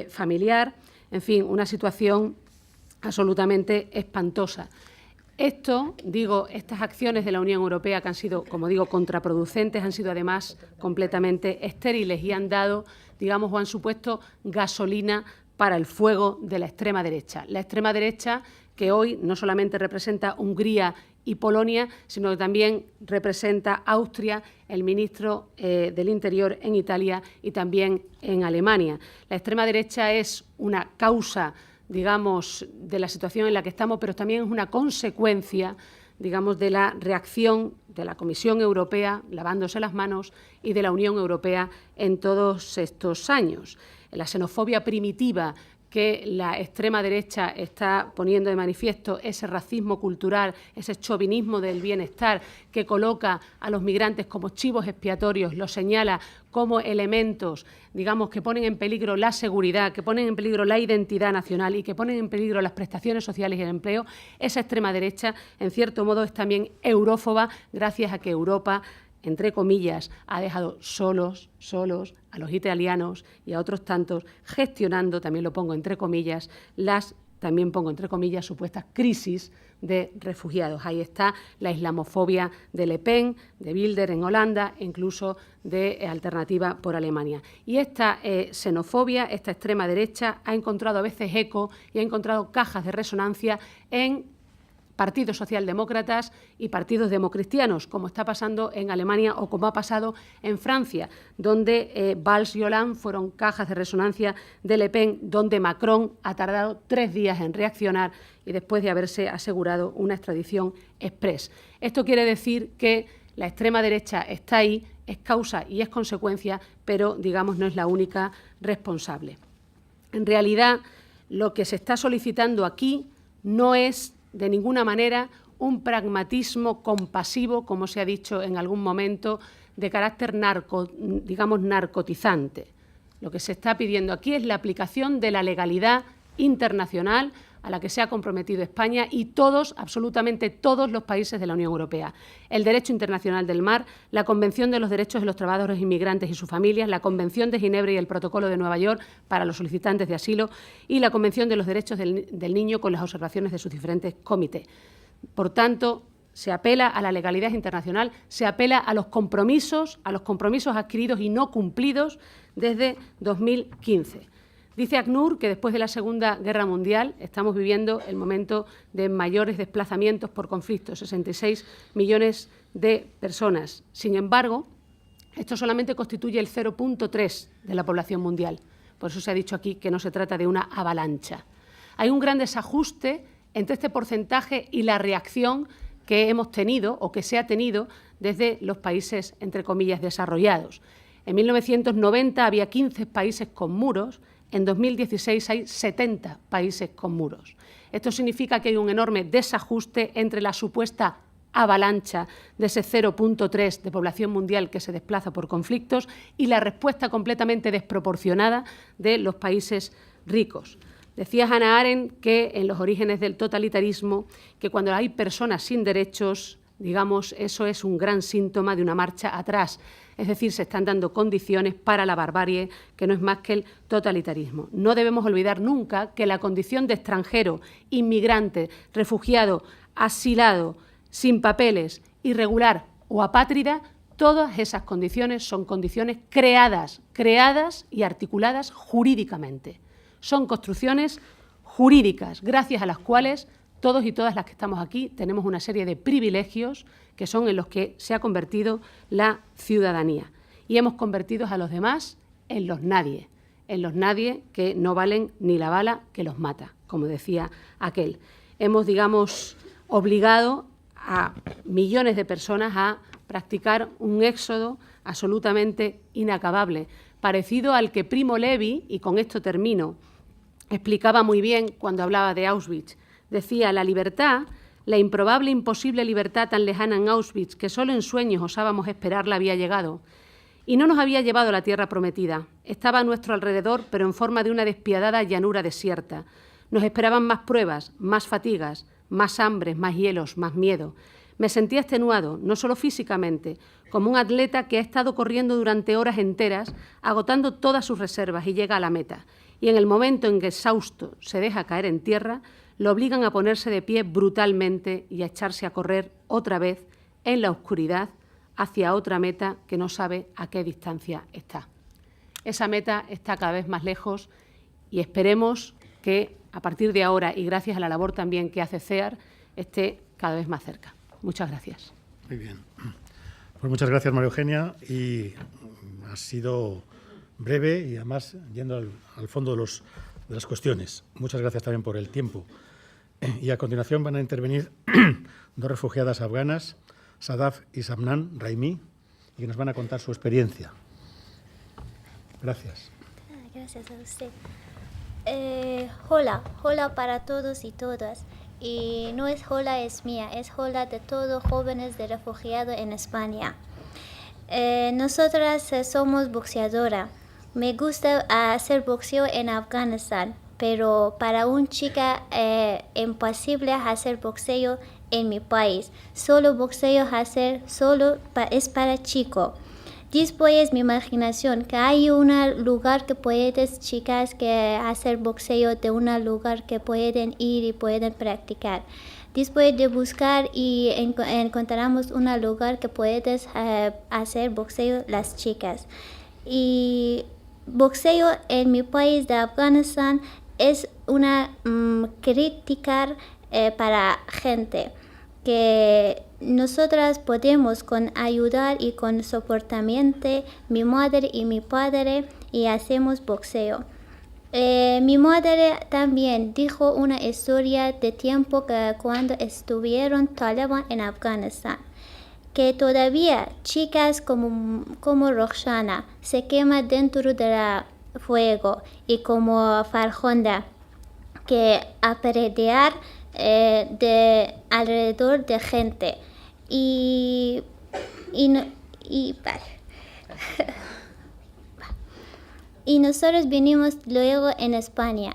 familiar. En fin, una situación absolutamente espantosa. Estas acciones de la Unión Europea que han sido, como digo, contraproducentes, han sido además completamente estériles y han dado, digamos, o han supuesto gasolina para el fuego de la extrema derecha. La extrema derecha que hoy no solamente representa Hungría y Polonia, sino que también representa Austria, el ministro del Interior en Italia y también en Alemania. La extrema derecha es una causa, digamos, de la situación en la que estamos, pero también es una consecuencia, digamos, de la reacción de la Comisión Europea, lavándose las manos, y de la Unión Europea en todos estos años. La xenofobia primitiva que la extrema derecha está poniendo de manifiesto, ese racismo cultural, ese chauvinismo del bienestar que coloca a los migrantes como chivos expiatorios, los señala como elementos, digamos, que ponen en peligro la seguridad, que ponen en peligro la identidad nacional y que ponen en peligro las prestaciones sociales y el empleo. Esa extrema derecha, en cierto modo, es también eurófoba, gracias a que Europa, entre comillas, ha dejado solos a los italianos y a otros tantos, gestionando, también lo pongo entre comillas, también pongo entre comillas, supuestas crisis de refugiados. Ahí está la islamofobia de Le Pen, de Wilders en Holanda, e incluso de Alternativa por Alemania. Y esta xenofobia, esta extrema derecha, ha encontrado a veces eco y ha encontrado cajas de resonancia en partidos socialdemócratas y partidos democristianos, como está pasando en Alemania o como ha pasado en Francia, donde Valls y Hollande fueron cajas de resonancia de Le Pen, donde Macron ha tardado 3 días en reaccionar y después de haberse asegurado una extradición exprés. Esto quiere decir que la extrema derecha está ahí, es causa y es consecuencia, pero, digamos, no es la única responsable. En realidad, lo que se está solicitando aquí no es de ninguna manera un pragmatismo compasivo, como se ha dicho en algún momento, de carácter narcotizante. Lo que se está pidiendo aquí es la aplicación de la legalidad internacional a la que se ha comprometido España y todos, absolutamente todos los países de la Unión Europea. El derecho internacional del mar, la Convención de los Derechos de los Trabajadores Inmigrantes y sus familias, la Convención de Ginebra y el Protocolo de Nueva York para los solicitantes de asilo y la Convención de los Derechos del Niño con las observaciones de sus diferentes comités. Por tanto, se apela a la legalidad internacional, se apela a los compromisos adquiridos y no cumplidos desde 2015. Dice ACNUR que después de la Segunda Guerra Mundial estamos viviendo el momento de mayores desplazamientos por conflictos, 66 millones de personas. Sin embargo, esto solamente constituye el 0,3 de la población mundial. Por eso se ha dicho aquí que no se trata de una avalancha. Hay un gran desajuste entre este porcentaje y la reacción que hemos tenido o que se ha tenido desde los países, entre comillas, desarrollados. En 1990 había 15 países con muros. En 2016 hay 70 países con muros. Esto significa que hay un enorme desajuste entre la supuesta avalancha de ese 0,3 de población mundial que se desplaza por conflictos y la respuesta completamente desproporcionada de los países ricos. Decía Hannah Arendt que en los orígenes del totalitarismo, que cuando hay personas sin derechos, digamos, eso es un gran síntoma de una marcha atrás. Es decir, se están dando condiciones para la barbarie, que no es más que el totalitarismo. No debemos olvidar nunca que la condición de extranjero, inmigrante, refugiado, asilado, sin papeles, irregular o apátrida, todas esas condiciones son condiciones creadas y articuladas jurídicamente. Son construcciones jurídicas, gracias a las cuales todos y todas las que estamos aquí tenemos una serie de privilegios que son en los que se ha convertido la ciudadanía. Y hemos convertido a los demás en los nadie que no valen ni la bala que los mata, como decía aquel. Hemos, digamos, obligado a millones de personas a practicar un éxodo absolutamente inacabable, parecido al que Primo Levi, y con esto termino, explicaba muy bien cuando hablaba de Auschwitz. Decía, la libertad, la improbable, imposible libertad tan lejana en Auschwitz que solo en sueños osábamos esperarla, había llegado. Y no nos había llevado a la tierra prometida. Estaba a nuestro alrededor, pero en forma de una despiadada llanura desierta. Nos esperaban más pruebas, más fatigas, más hambres, más hielos, más miedo. Me sentía extenuado, no solo físicamente, como un atleta que ha estado corriendo durante horas enteras, agotando todas sus reservas y llega a la meta. Y en el momento en que exhausto se deja caer en tierra, lo obligan a ponerse de pie brutalmente y a echarse a correr otra vez en la oscuridad hacia otra meta que no sabe a qué distancia está. Esa meta está cada vez más lejos y esperemos que a partir de ahora, y gracias a la labor también que hace CEAR, esté cada vez más cerca. Muchas gracias. Muy bien. Pues muchas gracias, María Eugenia, y ha sido breve y además yendo al fondo de las cuestiones. Muchas gracias también por el tiempo. Y a continuación van a intervenir dos refugiadas afganas, Sadaf y Samnan Raimi, y que nos van a contar su experiencia. Gracias. Gracias a usted. Hola para todos y todas. Y no es hola es mía, es hola de todos jóvenes de refugiados en España. Nosotras somos boxeadoras. Me gusta hacer boxeo en Afganistán, pero para una chica imposible hacer boxeo en mi país. Solo boxeo es para chicos. Después mi imaginación que hay un lugar que puedes chicas que hacer boxeo de un lugar que pueden ir y pueden practicar. Después de buscar y encontramos un lugar que puedes hacer boxeo las chicas. Y boxeo en mi país de Afganistán es una crítica para gente que nosotras podemos con ayudar y con soportamiento mi madre y mi padre y hacemos boxeo. Mi madre también dijo una historia de tiempo que cuando estuvieron Taliban en Afganistán, que todavía chicas como Roxana se queman dentro del fuego y como Farhonda que apedrear de alrededor de gente y nosotros vinimos luego en España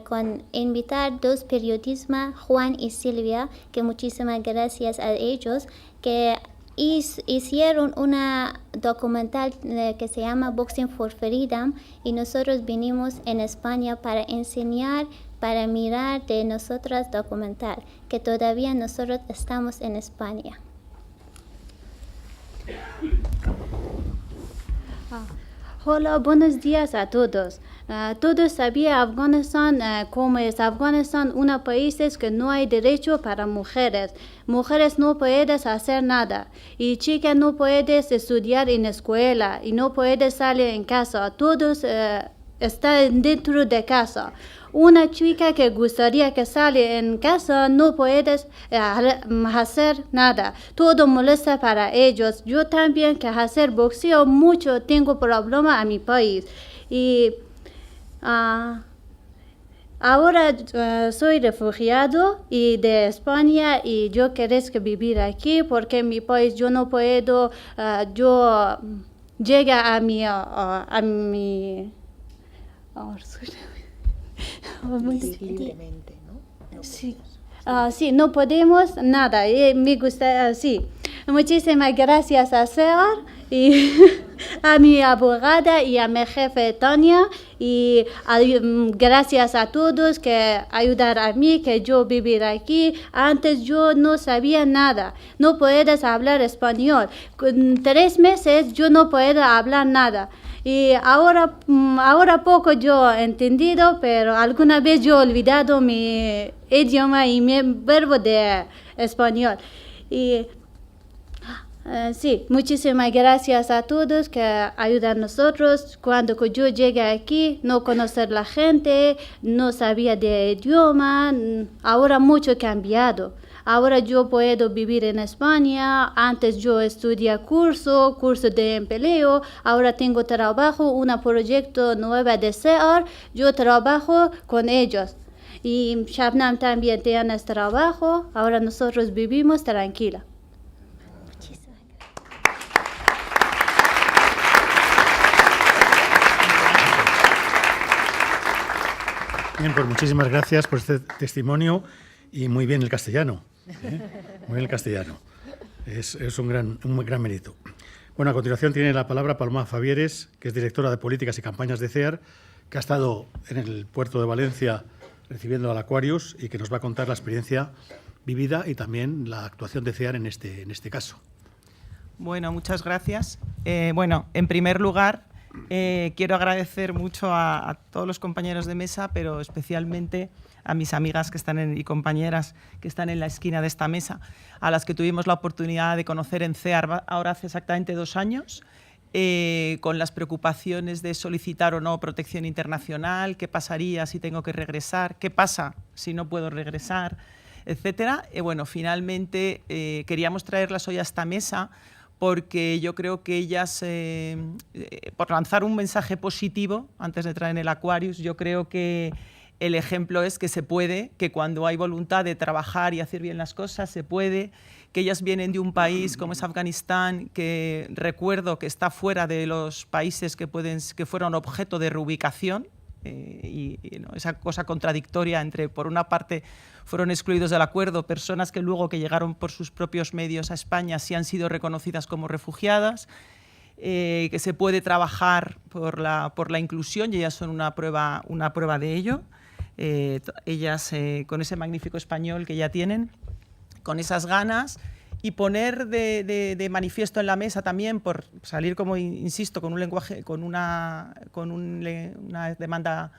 con invitar dos periodistas, Juan y Silvia, que muchísimas gracias a ellos, que hicieron una documental que se llama Boxing for Freedom, y nosotros vinimos en España para enseñar, para mirar de nosotras documental, que todavía nosotros estamos en España. Hola, buenos días a todos. Todos sabían Afganistán, cómo es Afganistán, un país que no hay derecho para mujeres. Mujeres no pueden hacer nada. Y chicas no pueden estudiar en escuela y no pueden salir en casa. Todos están dentro de casa. Una chica que gustaría que salga en casa no puede hacer nada. Todo molesta para ellos. Yo también que hacer boxeo mucho tengo problema a mi país. Y ahora soy refugiado y de España y yo quiero vivir aquí porque en mi país yo no puedo, yo llega a mi libremente, ¿no? Sí. Sí, no podemos nada. Me gusta, sí. Muchísimas gracias a CEAR y a mi abogada y a mi jefe Tania y gracias a todos que ayudar a mí que yo vivir aquí. Antes yo no sabía nada. No puedes hablar español. Con 3 meses yo no puedo hablar nada. Y ahora poco yo he entendido, pero alguna vez yo he olvidado mi idioma y mi verbo de español. Y sí, muchísimas gracias a todos que ayudan a nosotros. Cuando yo llegué aquí, no conocer la gente, no sabía de idioma, ahora mucho cambiado. Ahora yo puedo vivir en España. Antes yo estudié curso de empleo. Ahora tengo trabajo, un proyecto nuevo de SEAR. Yo trabajo con ellos. Y Shabnam también tiene trabajo. Ahora nosotros vivimos tranquila. Bien, pues muchísimas gracias por este testimonio y muy bien el castellano. Muy bien el castellano. Es un gran mérito. Bueno, a continuación tiene la palabra Paloma Fabieres, que es directora de Políticas y Campañas de CEAR, que ha estado en el puerto de Valencia recibiendo al Aquarius y que nos va a contar la experiencia vivida y también la actuación de CEAR en este caso. Bueno, muchas gracias. Bueno, en primer lugar, quiero agradecer mucho a todos los compañeros de mesa, pero especialmente a mis amigas y compañeras que están en la esquina de esta mesa, a las que tuvimos la oportunidad de conocer en CEAR ahora hace exactamente 2 años, con las preocupaciones de solicitar o no protección internacional, qué pasaría si tengo que regresar, qué pasa si no puedo regresar, etcétera. Bueno, finalmente queríamos traerlas hoy a esta mesa porque yo creo que ellas, por lanzar un mensaje positivo antes de entrar en el Aquarius, yo creo que el ejemplo es que se puede, que cuando hay voluntad de trabajar y hacer bien las cosas, se puede, que ellas vienen de un país como es Afganistán, que recuerdo que está fuera de los países que fueron objeto de reubicación, ¿no? Esa cosa contradictoria entre, por una parte, fueron excluidos del acuerdo personas que luego que llegaron por sus propios medios a España sí han sido reconocidas como refugiadas, que se puede trabajar por la inclusión y ellas son una prueba de ello. Ellas con ese magnífico español que ya tienen, con esas ganas, y poner de manifiesto en la mesa también, por salir, como insisto, con un lenguaje, con una demanda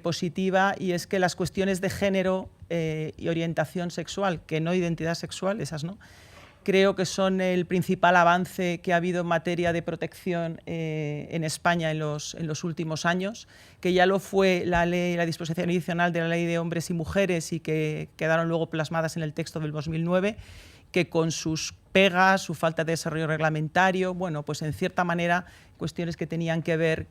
positiva, y es que las cuestiones de género y orientación sexual, que no identidad sexual, esas no, creo que son el principal avance que ha habido en materia de protección en España en los últimos años, que ya lo fue la disposición adicional de la Ley de Hombres y Mujeres y que quedaron luego plasmadas en el texto del 2009, que con sus pegas, su falta de desarrollo reglamentario, bueno, pues en cierta manera cuestiones que tenían que ver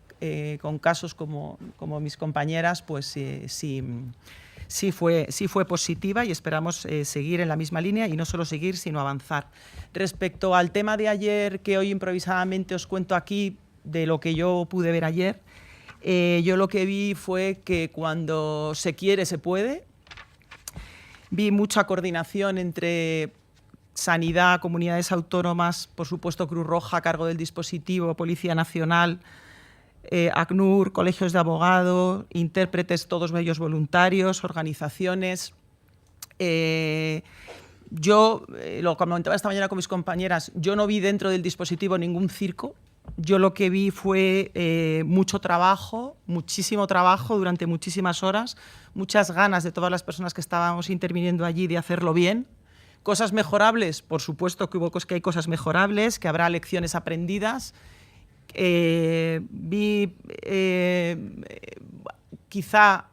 con casos como mis compañeras, pues sí fue positiva y esperamos seguir en la misma línea y no solo seguir, sino avanzar. Respecto al tema de ayer, que hoy improvisadamente os cuento aquí de lo que yo pude ver ayer, yo lo que vi fue que cuando se quiere, se puede. Vi mucha coordinación entre Sanidad, comunidades autónomas, por supuesto Cruz Roja a cargo del dispositivo, Policía Nacional, ACNUR, colegios de abogados, intérpretes, todos ellos voluntarios, organizaciones. Yo, lo comentaba esta mañana con mis compañeras, yo no vi dentro del dispositivo ningún circo. Yo lo que vi fue mucho trabajo, muchísimo trabajo durante muchísimas horas, muchas ganas de todas las personas que estábamos interviniendo allí de hacerlo bien. ¿Cosas mejorables? Por supuesto que hay cosas mejorables, que habrá lecciones aprendidas. Vi quizá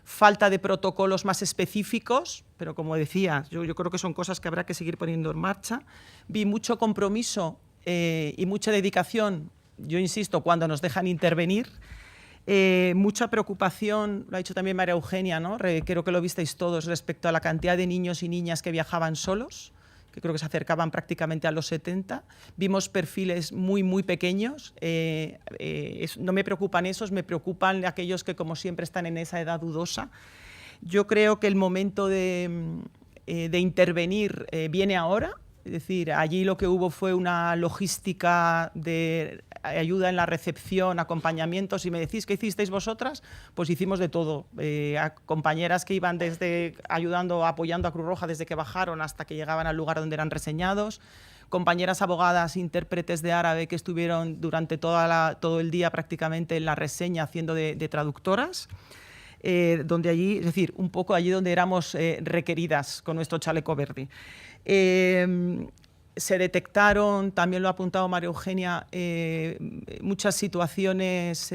falta de protocolos más específicos, pero como decía, yo creo que son cosas que habrá que seguir poniendo en marcha. Vi mucho compromiso y mucha dedicación, yo insisto, cuando nos dejan intervenir. Mucha preocupación, lo ha dicho también María Eugenia, ¿no? Creo que lo visteis todos, respecto a la cantidad de niños y niñas que viajaban solos, que creo que se acercaban prácticamente a los 70. Vimos perfiles muy, muy pequeños. No me preocupan esos, me preocupan aquellos que, como siempre, están en esa edad dudosa. Yo creo que el momento de intervenir viene ahora. Es decir, allí lo que hubo fue una logística de ayuda en la recepción, acompañamiento. Si me decís qué hicisteis vosotras, pues hicimos de todo. A compañeras que iban apoyando a Cruz Roja desde que bajaron hasta que llegaban al lugar donde eran reseñados. Compañeras abogadas, intérpretes de árabe que estuvieron durante todo el día prácticamente en la reseña haciendo de traductoras. Donde allí, es decir, un poco allí donde éramos requeridas con nuestro chaleco verde. Se detectaron, también lo ha apuntado María Eugenia, muchas situaciones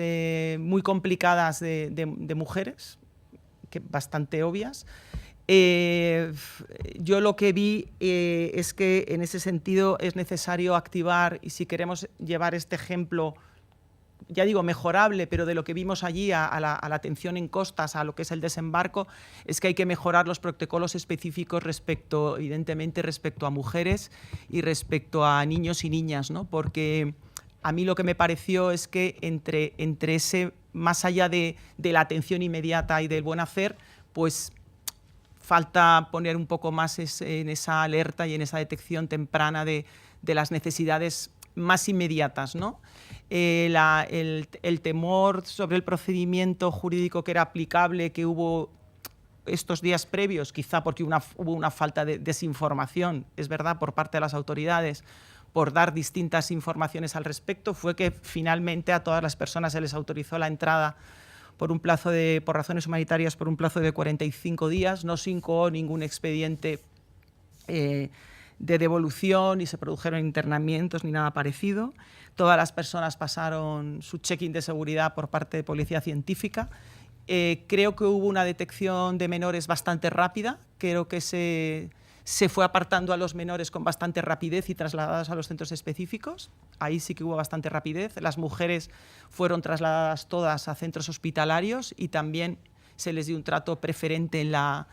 muy complicadas de mujeres, bastante obvias. Yo lo que vi es que en ese sentido es necesario activar, y si queremos llevar este ejemplo, ya digo, mejorable, pero de lo que vimos allí a la atención en costas, a lo que es el desembarco, es que hay que mejorar los protocolos específicos respecto, evidentemente, respecto a mujeres y respecto a niños y niñas, ¿no? Porque a mí lo que me pareció es que entre ese, más allá de la atención inmediata y del buen hacer, pues falta poner un poco más en esa alerta y en esa detección temprana de las necesidades más inmediatas, ¿no? El temor sobre el procedimiento jurídico que era aplicable, que hubo estos días previos, quizá porque hubo una falta de desinformación, es verdad, por parte de las autoridades, por dar distintas informaciones al respecto, fue que finalmente a todas las personas se les autorizó la entrada por razones humanitarias por un plazo de 45 días, no se incoó ningún expediente de devolución, ni se produjeron internamientos ni nada parecido. Todas las personas pasaron su check-in de seguridad por parte de Policía Científica. Creo que hubo una detección de menores bastante rápida, creo que se fue apartando a los menores con bastante rapidez y trasladados a los centros específicos. Ahí sí que hubo bastante rapidez. Las mujeres fueron trasladadas todas a centros hospitalarios y también se les dio un trato preferente en la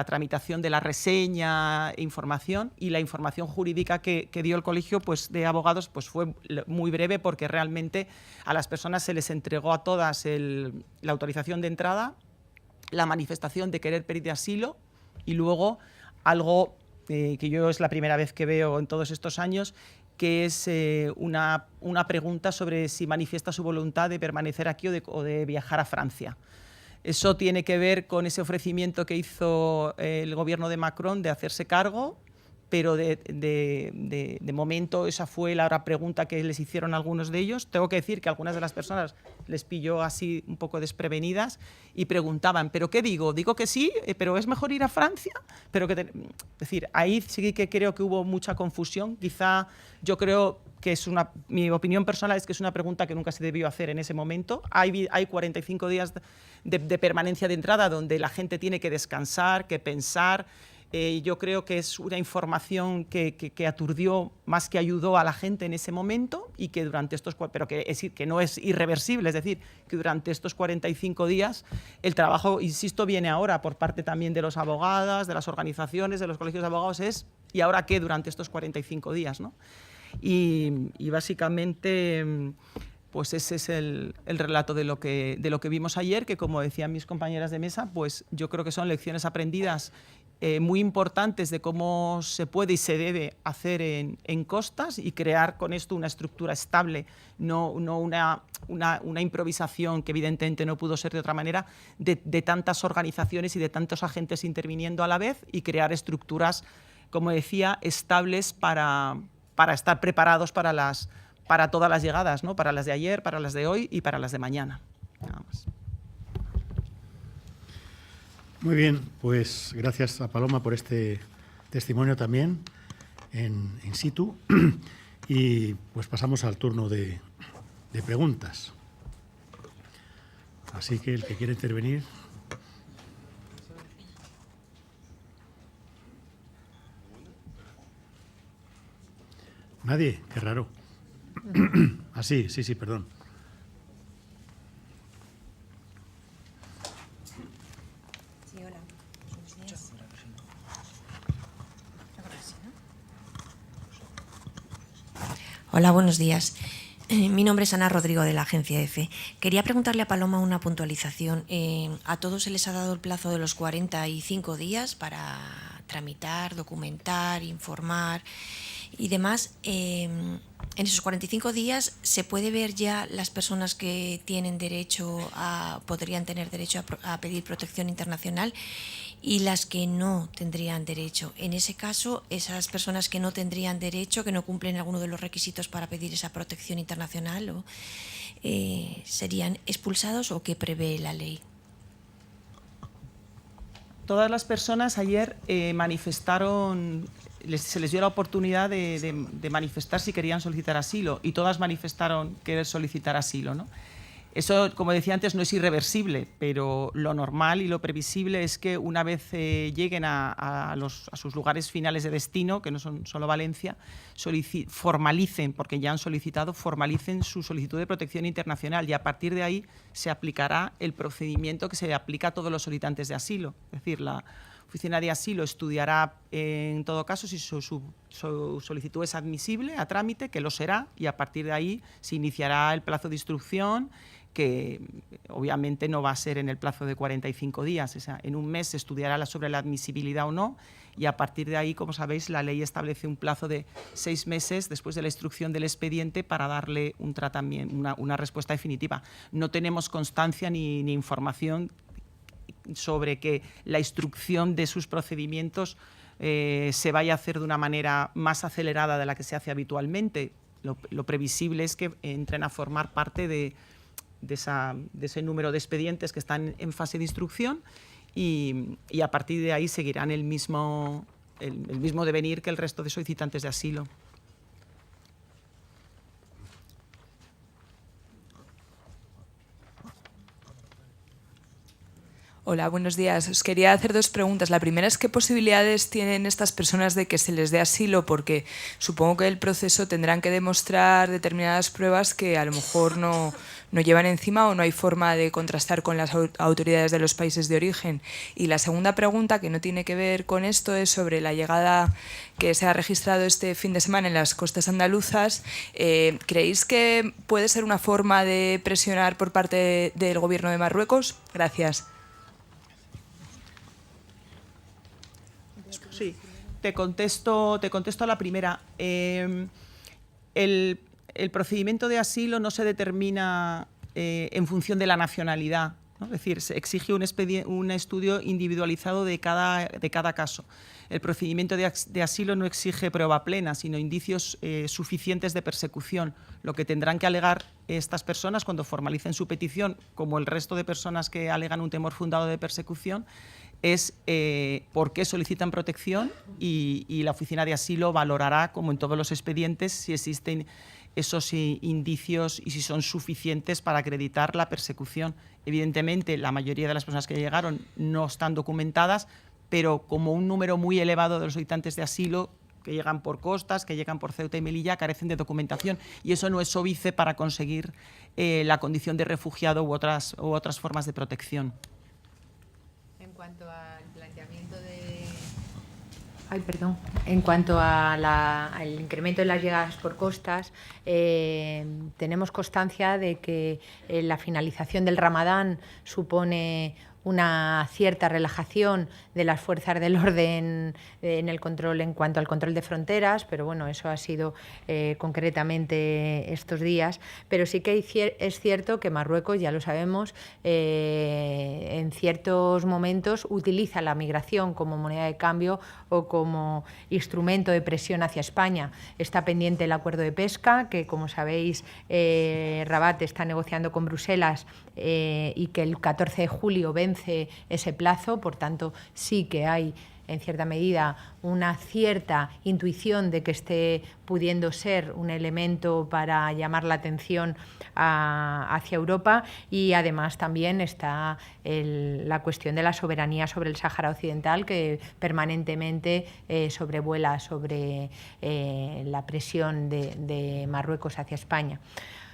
tramitación de la reseña e información, y la información jurídica que dio el Colegio de Abogados fue muy breve, porque realmente a las personas se les entregó a todas la autorización de entrada, la manifestación de querer pedir asilo y luego algo que yo es la primera vez que veo en todos estos años, que es una pregunta sobre si manifiesta su voluntad de permanecer aquí o de viajar a Francia. Eso tiene que ver con ese ofrecimiento que hizo el gobierno de Macron de hacerse cargo, pero de momento esa fue la pregunta que les hicieron algunos de ellos. Tengo que decir que algunas de las personas les pilló así un poco desprevenidas y preguntaban, ¿pero qué digo? ¿Digo que sí, pero es mejor ir a Francia? Es decir, ahí sí que creo que hubo mucha confusión. Quizá yo creo que mi opinión personal es que es una pregunta que nunca se debió hacer en ese momento. Hay 45 días de permanencia de entrada donde la gente tiene que descansar, que pensar. Yo creo que es una información que aturdió más que ayudó a la gente en ese momento, y que durante pero que no es irreversible, es decir, que durante estos 45 días el trabajo, insisto, viene ahora por parte también de los abogados, de las organizaciones, de los colegios de abogados, ¿y ahora qué durante estos 45 días? ¿No? Y básicamente pues ese es el relato de lo que vimos ayer, que como decían mis compañeras de mesa, pues yo creo que son lecciones aprendidas muy importantes de cómo se puede y se debe hacer en costas, y crear con esto una estructura estable, no una improvisación que evidentemente no pudo ser de otra manera, de tantas organizaciones y de tantos agentes interviniendo a la vez, y crear estructuras, como decía, estables para estar preparados para todas las llegadas, ¿no? Para las de ayer, para las de hoy y para las de mañana. Nada más. Muy bien, pues gracias a Paloma por este testimonio también in situ. Y pues pasamos al turno de preguntas. Así que el que quiere intervenir. ¿Nadie? Qué raro. Ah, sí, perdón. Sí, hola. Buenos días. Hola, buenos días. Mi nombre es Ana Rodrigo, de la agencia EFE. Quería preguntarle a Paloma una puntualización. ¿A todos se les ha dado el plazo de los 45 días para tramitar, documentar, informar y demás? En esos 45 días, ¿se puede ver ya las personas que tienen derecho podrían tener derecho a pedir protección internacional y las que no tendrían derecho? En ese caso, esas personas que no tendrían derecho, que no cumplen alguno de los requisitos para pedir esa protección internacional, ¿serían expulsados o qué prevé la ley? Todas las personas ayer manifestaron, se les dio la oportunidad de manifestar si querían solicitar asilo, y todas manifestaron querer solicitar asilo, ¿no? Eso, como decía antes, no es irreversible, pero lo normal y lo previsible es que una vez lleguen a sus lugares finales de destino, que no son solo Valencia, formalicen, porque ya han solicitado, formalicen su solicitud de protección internacional y a partir de ahí se aplicará el procedimiento que se aplica a todos los solicitantes de asilo. Es decir, la Oficina de Asilo estudiará en todo caso si su solicitud es admisible a trámite, que lo será, y a partir de ahí se iniciará el plazo de instrucción, que obviamente no va a ser en el plazo de 45 días, o sea, en un mes se estudiará sobre la admisibilidad o no, y a partir de ahí, como sabéis, la ley establece un plazo de 6 meses después de la instrucción del expediente para darle un tratamiento, una respuesta definitiva. No tenemos constancia ni información sobre que la instrucción de sus procedimientos se vaya a hacer de una manera más acelerada de la que se hace habitualmente. Lo previsible es que entren a formar parte de ese número de expedientes que están en fase de instrucción y a partir de ahí seguirán el mismo devenir que el resto de solicitantes de asilo. Hola, buenos días. Os quería hacer 2 preguntas. La primera es, ¿qué posibilidades tienen estas personas de que se les dé asilo? Porque supongo que el proceso tendrán que demostrar determinadas pruebas que a lo mejor no llevan encima o no hay forma de contrastar con las autoridades de los países de origen. Y la segunda pregunta, que no tiene que ver con esto, es sobre la llegada que se ha registrado este fin de semana en las costas andaluzas. ¿Creéis que puede ser una forma de presionar por parte del Gobierno de Marruecos? Gracias. Sí, te contesto a la primera. El procedimiento de asilo no se determina en función de la nacionalidad, ¿no? Es decir, se exige un estudio individualizado de cada caso. El procedimiento de asilo no exige prueba plena, sino indicios suficientes de persecución. Lo que tendrán que alegar estas personas cuando formalicen su petición, como el resto de personas que alegan un temor fundado de persecución, es por qué solicitan protección y la Oficina de Asilo valorará, como en todos los expedientes, si existen esos indicios y si son suficientes para acreditar la persecución. Evidentemente, la mayoría de las personas que llegaron no están documentadas, pero como un número muy elevado de los solicitantes de asilo que llegan por costas, que llegan por Ceuta y Melilla, carecen de documentación y eso no es óbice para conseguir la condición de refugiado u otras formas de protección. En cuanto al planteamiento En cuanto al incremento de las llegadas por costas, tenemos constancia de que la finalización del Ramadán supone una cierta relajación de las fuerzas del orden en el control, en cuanto al control de fronteras, pero bueno, eso ha sido concretamente estos días. Pero sí que es cierto que Marruecos, ya lo sabemos, en ciertos momentos utiliza la migración como moneda de cambio o como instrumento de presión hacia España. Está pendiente el acuerdo de pesca, que como sabéis Rabat está negociando con Bruselas y que el 14 de julio vence ese plazo, por tanto sí que hay en cierta medida una cierta intuición de que esté pudiendo ser un elemento para llamar la atención hacia Europa y además también está la cuestión de la soberanía sobre el Sáhara Occidental que permanentemente sobrevuela sobre la presión de Marruecos hacia España.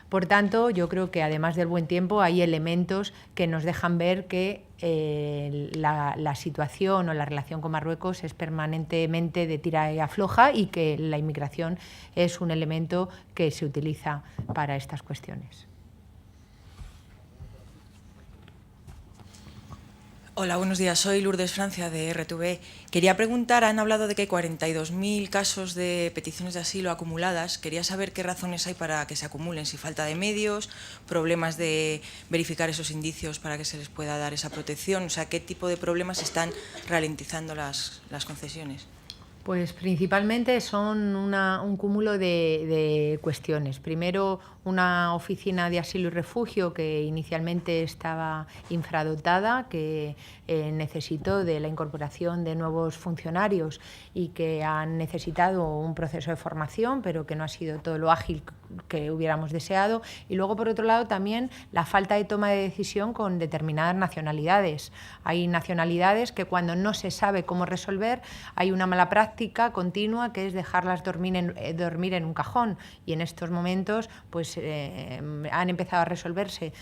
Por tanto, yo creo que además del buen tiempo hay elementos que nos dejan ver que la situación o la relación con Marruecos es permanentemente de tira y afloja y que la inmigración es un elemento que se utiliza para estas cuestiones. Hola, buenos días. Soy Lourdes Francia, de RTV. Quería preguntar, han hablado de que hay 42.000 casos de peticiones de asilo acumuladas. Quería saber qué razones hay para que se acumulen, si falta de medios, problemas de verificar esos indicios para que se les pueda dar esa protección, o sea, qué tipo de problemas están ralentizando las concesiones. Pues principalmente son un cúmulo de cuestiones. Primero, una oficina de asilo y refugio que inicialmente estaba infradotada, que necesitó de la incorporación de nuevos funcionarios y que han necesitado un proceso de formación, pero que no ha sido todo lo ágil que hubiéramos deseado. Y luego, por otro lado, también la falta de toma de decisión con determinadas nacionalidades. Hay nacionalidades que cuando no se sabe cómo resolver, hay una mala práctica continua que es dejarlas dormir en un cajón, y en estos momentos pues han empezado a resolverse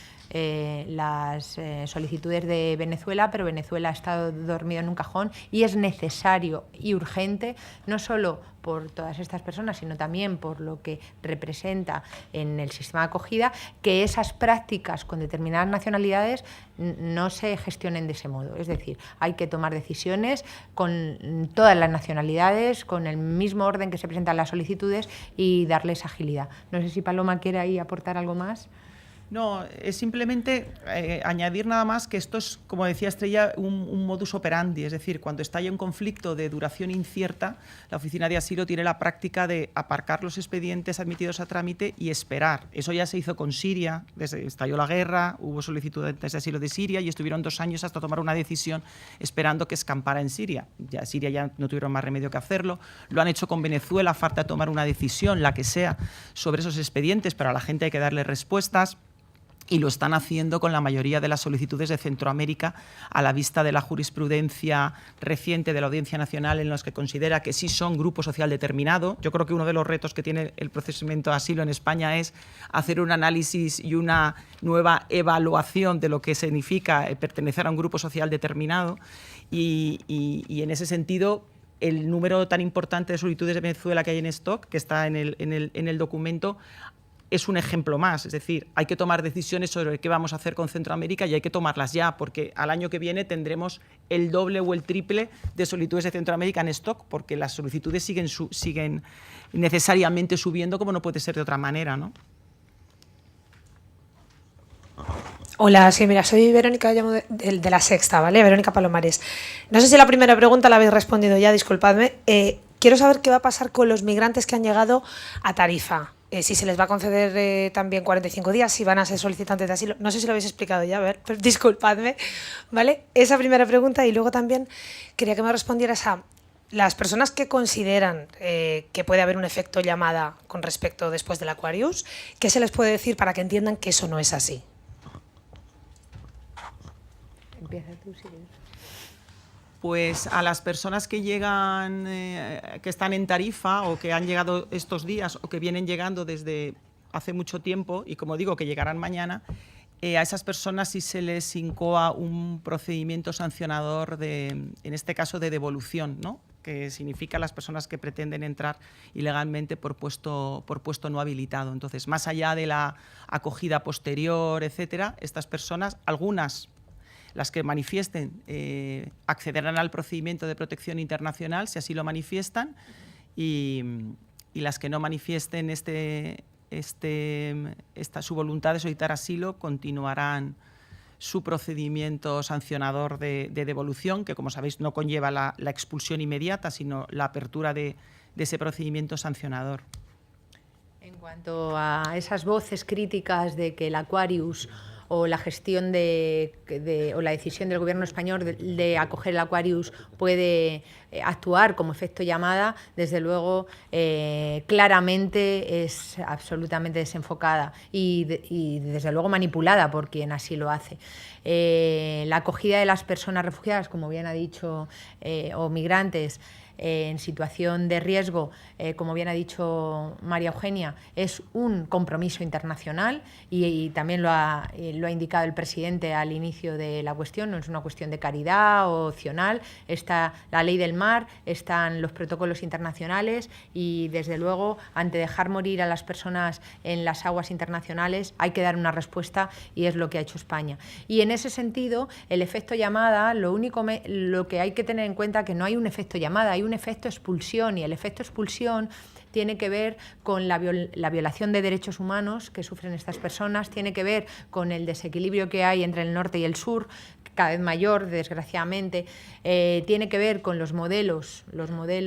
las solicitudes de Venezuela, pero Venezuela ha estado dormido en un cajón, y es necesario y urgente, no solo por todas estas personas, sino también por lo que representa en el sistema de acogida, que esas prácticas con determinadas nacionalidades no se gestionen de ese modo. Es decir, hay que tomar decisiones con todas las nacionalidades, con el mismo orden que se presentan las solicitudes, y darles agilidad. No sé si Paloma quiere ahí aportar algo más. No, es simplemente añadir nada más que esto es, como decía Estrella, un modus operandi. Es decir, cuando estalla un conflicto de duración incierta, la Oficina de Asilo tiene la práctica de aparcar los expedientes admitidos a trámite y esperar. Eso ya se hizo con Siria, desde estalló la guerra, hubo solicitudes de asilo de Siria y estuvieron 2 años hasta tomar una decisión esperando que escampara en Siria. Ya Siria ya no tuvieron más remedio que hacerlo. Lo han hecho con Venezuela, falta tomar una decisión, la que sea, sobre esos expedientes, pero a la gente hay que darle respuestas. Y lo están haciendo con la mayoría de las solicitudes de Centroamérica, a la vista de la jurisprudencia reciente de la Audiencia Nacional, en los que considera que sí son grupo social determinado. Yo creo que uno de los retos que tiene el procesamiento de asilo en España es hacer un análisis y una nueva evaluación de lo que significa pertenecer a un grupo social determinado. Y en ese sentido, el número tan importante de solicitudes de Venezuela que hay en stock, que está en el documento, es un ejemplo más. Es decir, hay que tomar decisiones sobre qué vamos a hacer con Centroamérica, y hay que tomarlas ya, porque al año que viene tendremos el doble o el triple de solicitudes de Centroamérica en stock, porque las solicitudes siguen necesariamente subiendo, como no puede ser de otra manera, ¿no? Hola, sí, mira, soy Verónica, llamo de La Sexta, ¿vale? Verónica Palomares. No sé si la primera pregunta la habéis respondido ya, disculpadme. Quiero saber qué va a pasar con los migrantes que han llegado a Tarifa. Si se les va a conceder también 45 días, si van a ser solicitantes de asilo. No sé si lo habéis explicado ya, a ver, pero disculpadme, ¿vale? Esa primera pregunta. Y luego también quería que me respondieras a las personas que consideran que puede haber un efecto llamada con respecto después del Aquarius. ¿Qué se les puede decir para que entiendan que eso no es así? Empieza tú, si quieres. Pues a las personas que llegan, que están en Tarifa, o que han llegado estos días, o que vienen llegando desde hace mucho tiempo, y como digo, que llegarán mañana, a esas personas sí se les incoa un procedimiento sancionador, en este caso de devolución, ¿no? Que significa las personas que pretenden entrar ilegalmente por puesto no habilitado. Entonces, más allá de la acogida posterior, etcétera, estas personas, algunas, las que manifiesten, accederán al procedimiento de protección internacional, si así lo manifiestan, y las que no manifiesten su voluntad de solicitar asilo continuarán su procedimiento sancionador de devolución, que, como sabéis, no conlleva la expulsión inmediata, sino la apertura de ese procedimiento sancionador. En cuanto a esas voces críticas de que el Aquarius o la gestión o la decisión del Gobierno español de acoger el Aquarius puede actuar como efecto llamada, desde luego claramente es absolutamente desenfocada y desde luego manipulada por quien así lo hace. La acogida de las personas refugiadas, como bien ha dicho, o migrantes, en situación de riesgo, como bien ha dicho María Eugenia, es un compromiso internacional y también lo ha indicado el presidente al inicio de la cuestión. No es una cuestión de caridad o opcional. Está la ley del mar, están los protocolos internacionales y, desde luego, ante dejar morir a las personas en las aguas internacionales hay que dar una respuesta, y es lo que ha hecho España. Y en ese sentido, el efecto llamada, lo que hay que tener en cuenta es que no hay un efecto llamada, hay un efecto expulsión, y el efecto expulsión tiene que ver con la violación de derechos humanos que sufren estas personas, tiene que ver con el desequilibrio que hay entre el norte y el sur, cada vez mayor, desgraciadamente, tiene que ver con los modelos de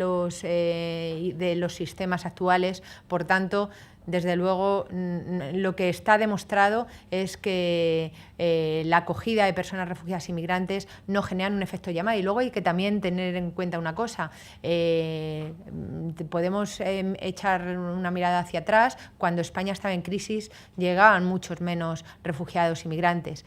los sistemas actuales. Por tanto, desde luego, lo que está demostrado es que la acogida de personas refugiadas y migrantes no generan un efecto llamada. Y luego hay que también tener en cuenta una cosa. Podemos echar una mirada hacia atrás. Cuando España estaba en crisis, llegaban muchos menos refugiados y migrantes.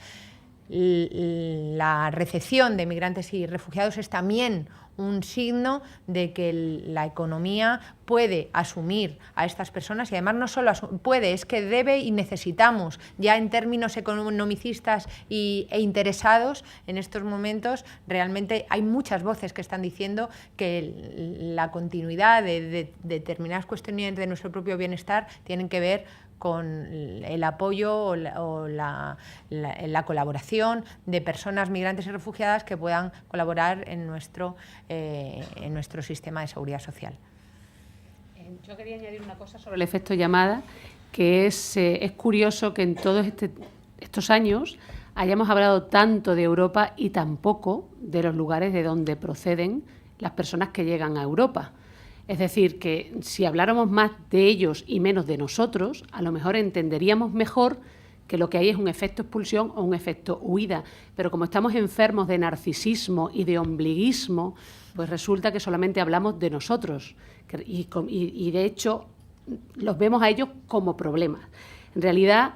La recepción de migrantes y refugiados es también un signo de que la economía puede asumir a estas personas y además no solo puede, es que debe y necesitamos, ya en términos economicistas e interesados, en estos momentos realmente hay muchas voces que están diciendo que la continuidad de determinadas cuestiones de nuestro propio bienestar tienen que ver con el apoyo o la colaboración de personas migrantes y refugiadas que puedan colaborar en nuestro sistema de seguridad social. Yo quería añadir una cosa sobre el efecto llamada, que es curioso que en todos estos años hayamos hablado tanto de Europa y tan poco de los lugares de donde proceden las personas que llegan a Europa. Es decir, que si habláramos más de ellos y menos de nosotros, a lo mejor entenderíamos mejor que lo que hay es un efecto expulsión o un efecto huida. Pero como estamos enfermos de narcisismo y de ombliguismo, pues resulta que solamente hablamos de nosotros y de hecho los vemos a ellos como problemas. En realidad,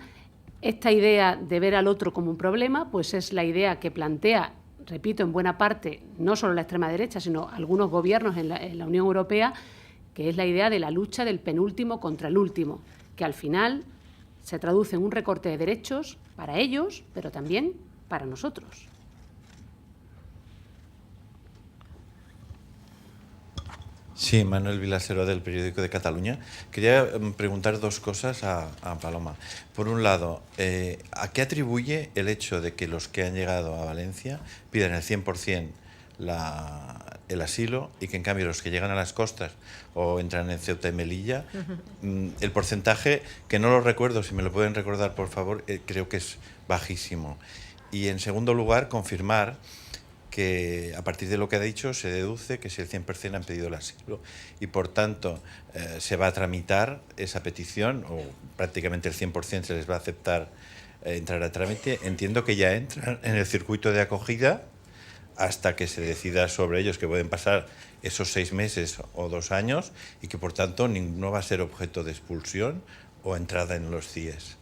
esta idea de ver al otro como un problema, pues es la idea que plantea, repito, en buena parte, no solo la extrema derecha, sino algunos gobiernos en la Unión Europea, que es la idea de la lucha del penúltimo contra el último, que al final se traduce en un recorte de derechos para ellos, pero también para nosotros. Sí, Manuel Vilasero, del Periódico de Cataluña. Quería preguntar dos cosas a Paloma. Por un lado, ¿a qué atribuye el hecho de que los que han llegado a Valencia pidan el 100% el asilo y que en cambio los que llegan a las costas o entran en Ceuta y Melilla, el porcentaje, que no lo recuerdo, si me lo pueden recordar por favor, creo que es bajísimo? Y en segundo lugar, confirmar que a partir de lo que ha dicho se deduce que si el 100% han pedido el asilo y por tanto se va a tramitar esa petición o prácticamente el 100% se les va a aceptar entrar a trámite. Entiendo que ya entran en el circuito de acogida hasta que se decida sobre ellos, que pueden pasar esos 6 meses o 2 años y que por tanto ninguno va a ser objeto de expulsión o entrada en los CIES.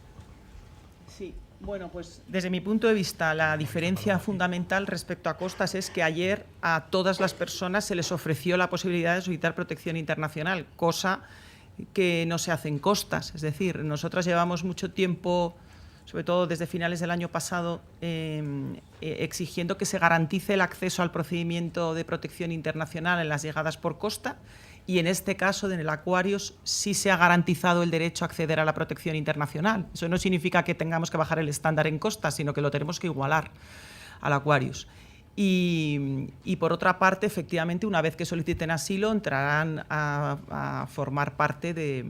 Sí. Bueno, pues desde mi punto de vista, la diferencia fundamental respecto a costas es que ayer a todas las personas se les ofreció la posibilidad de solicitar protección internacional, cosa que no se hace en costas. Es decir, nosotras llevamos mucho tiempo, sobre todo desde finales del año pasado, exigiendo que se garantice el acceso al procedimiento de protección internacional en las llegadas por costa. Y en este caso, en el Aquarius, sí se ha garantizado el derecho a acceder a la protección internacional. Eso no significa que tengamos que bajar el estándar en costas, sino que lo tenemos que igualar al Aquarius. Y por otra parte, efectivamente, una vez que soliciten asilo, entrarán a formar parte de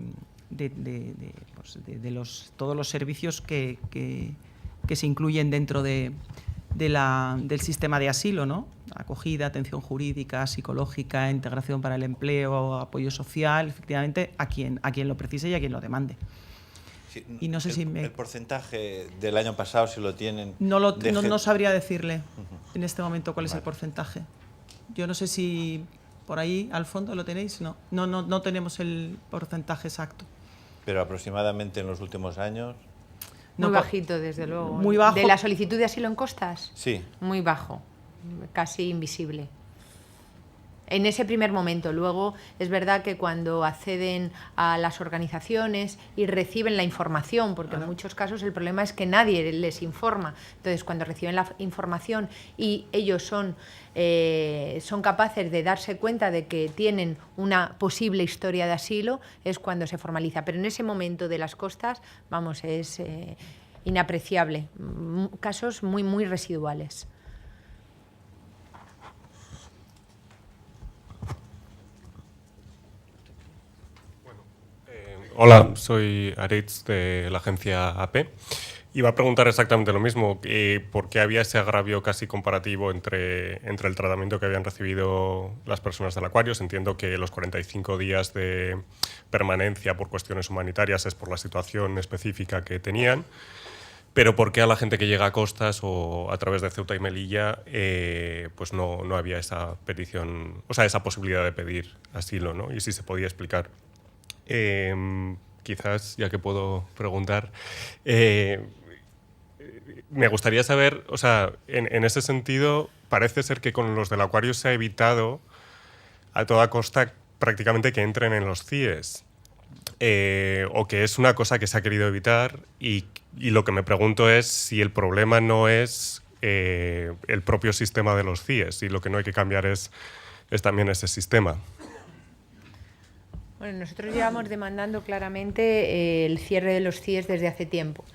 todos los servicios que se incluyen dentro del sistema de asilo, ¿no? Acogida, atención jurídica, psicológica, integración para el empleo, apoyo social, efectivamente, a quien lo precise y a quien lo demande. Sí, y no sé el porcentaje del año pasado, si lo tienen... No sabría decirle en este momento cuál es el porcentaje. Yo no sé si por ahí al fondo lo tenéis. No tenemos el porcentaje exacto. Pero aproximadamente en los últimos años... Muy bajito, desde luego. Muy bajo. ¿De la solicitud de asilo en costas? Sí. Muy bajo, casi invisible. En ese primer momento. Luego es verdad que cuando acceden a las organizaciones y reciben la información, porque en muchos casos el problema es que nadie les informa. Entonces, cuando reciben la información y ellos son capaces de darse cuenta de que tienen una posible historia de asilo, es cuando se formaliza. Pero en ese momento de las costas, vamos, es inapreciable. Casos muy, muy residuales. Hola, soy Aritz de la agencia AP Iba a preguntar exactamente lo mismo, ¿por qué había ese agravio casi comparativo entre el tratamiento que habían recibido las personas del Aquarius? Entiendo que los 45 días de permanencia por cuestiones humanitarias es por la situación específica que tenían, pero ¿por qué a la gente que llega a costas o a través de Ceuta y Melilla pues no había esa petición, o sea, esa posibilidad de pedir asilo, ¿no? Y si se podía explicar. Quizás, ya que puedo preguntar, me gustaría saber, o sea, en ese sentido, parece ser que con los del Aquarius se ha evitado a toda costa prácticamente que entren en los CIES, o que es una cosa que se ha querido evitar, y lo que me pregunto es si el problema no es el propio sistema de los CIES, y lo que no hay que cambiar es también ese sistema. Bueno, nosotros llevamos demandando claramente el cierre de los CIES desde hace tiempo.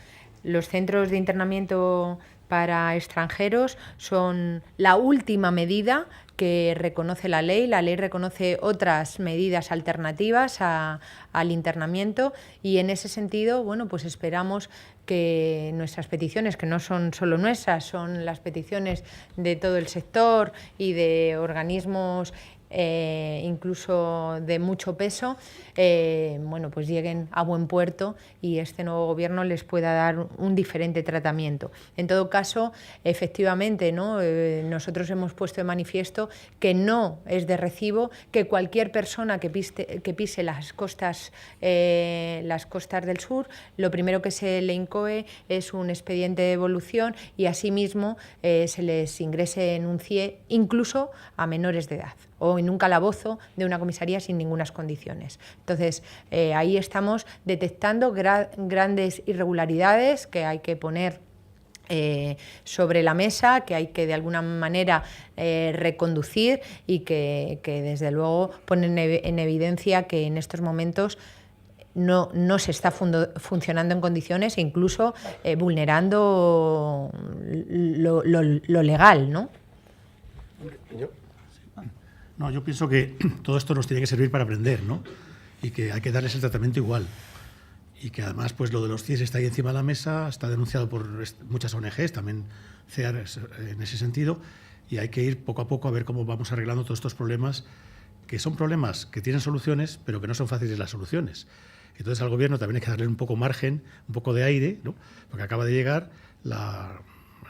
Los centros de internamiento para extranjeros son la última medida que reconoce la ley. La ley reconoce otras medidas alternativas al internamiento, y en ese sentido, bueno, pues esperamos que nuestras peticiones, que no son solo nuestras, son las peticiones de todo el sector y de organismos incluso de mucho peso, bueno, pues lleguen a buen puerto y este nuevo gobierno les pueda dar un diferente tratamiento. En todo caso, efectivamente, ¿no? Nosotros hemos puesto de manifiesto que no es de recibo que cualquier persona que pise las costas del sur, lo primero que se le incoe es un expediente de devolución y asimismo se les ingrese en un CIE incluso a menores de edad o en un calabozo de una comisaría sin ninguna condiciones. Entonces, ahí estamos detectando grandes irregularidades que hay que poner sobre la mesa, que hay que de alguna manera reconducir y que desde luego ponen en evidencia que en estos momentos no se está funcionando en condiciones e incluso vulnerando lo legal, ¿no? No, yo pienso que todo esto nos tiene que servir para aprender, ¿no? Y que hay que darles el tratamiento igual. Y que además, pues lo de los CIES está ahí encima de la mesa, está denunciado por muchas ONGs, también CEAR en ese sentido, y hay que ir poco a poco a ver cómo vamos arreglando todos estos problemas, que son problemas que tienen soluciones, pero que no son fáciles las soluciones. Entonces al gobierno también hay que darle un poco margen, un poco de aire, ¿no? Porque acaba de llegar la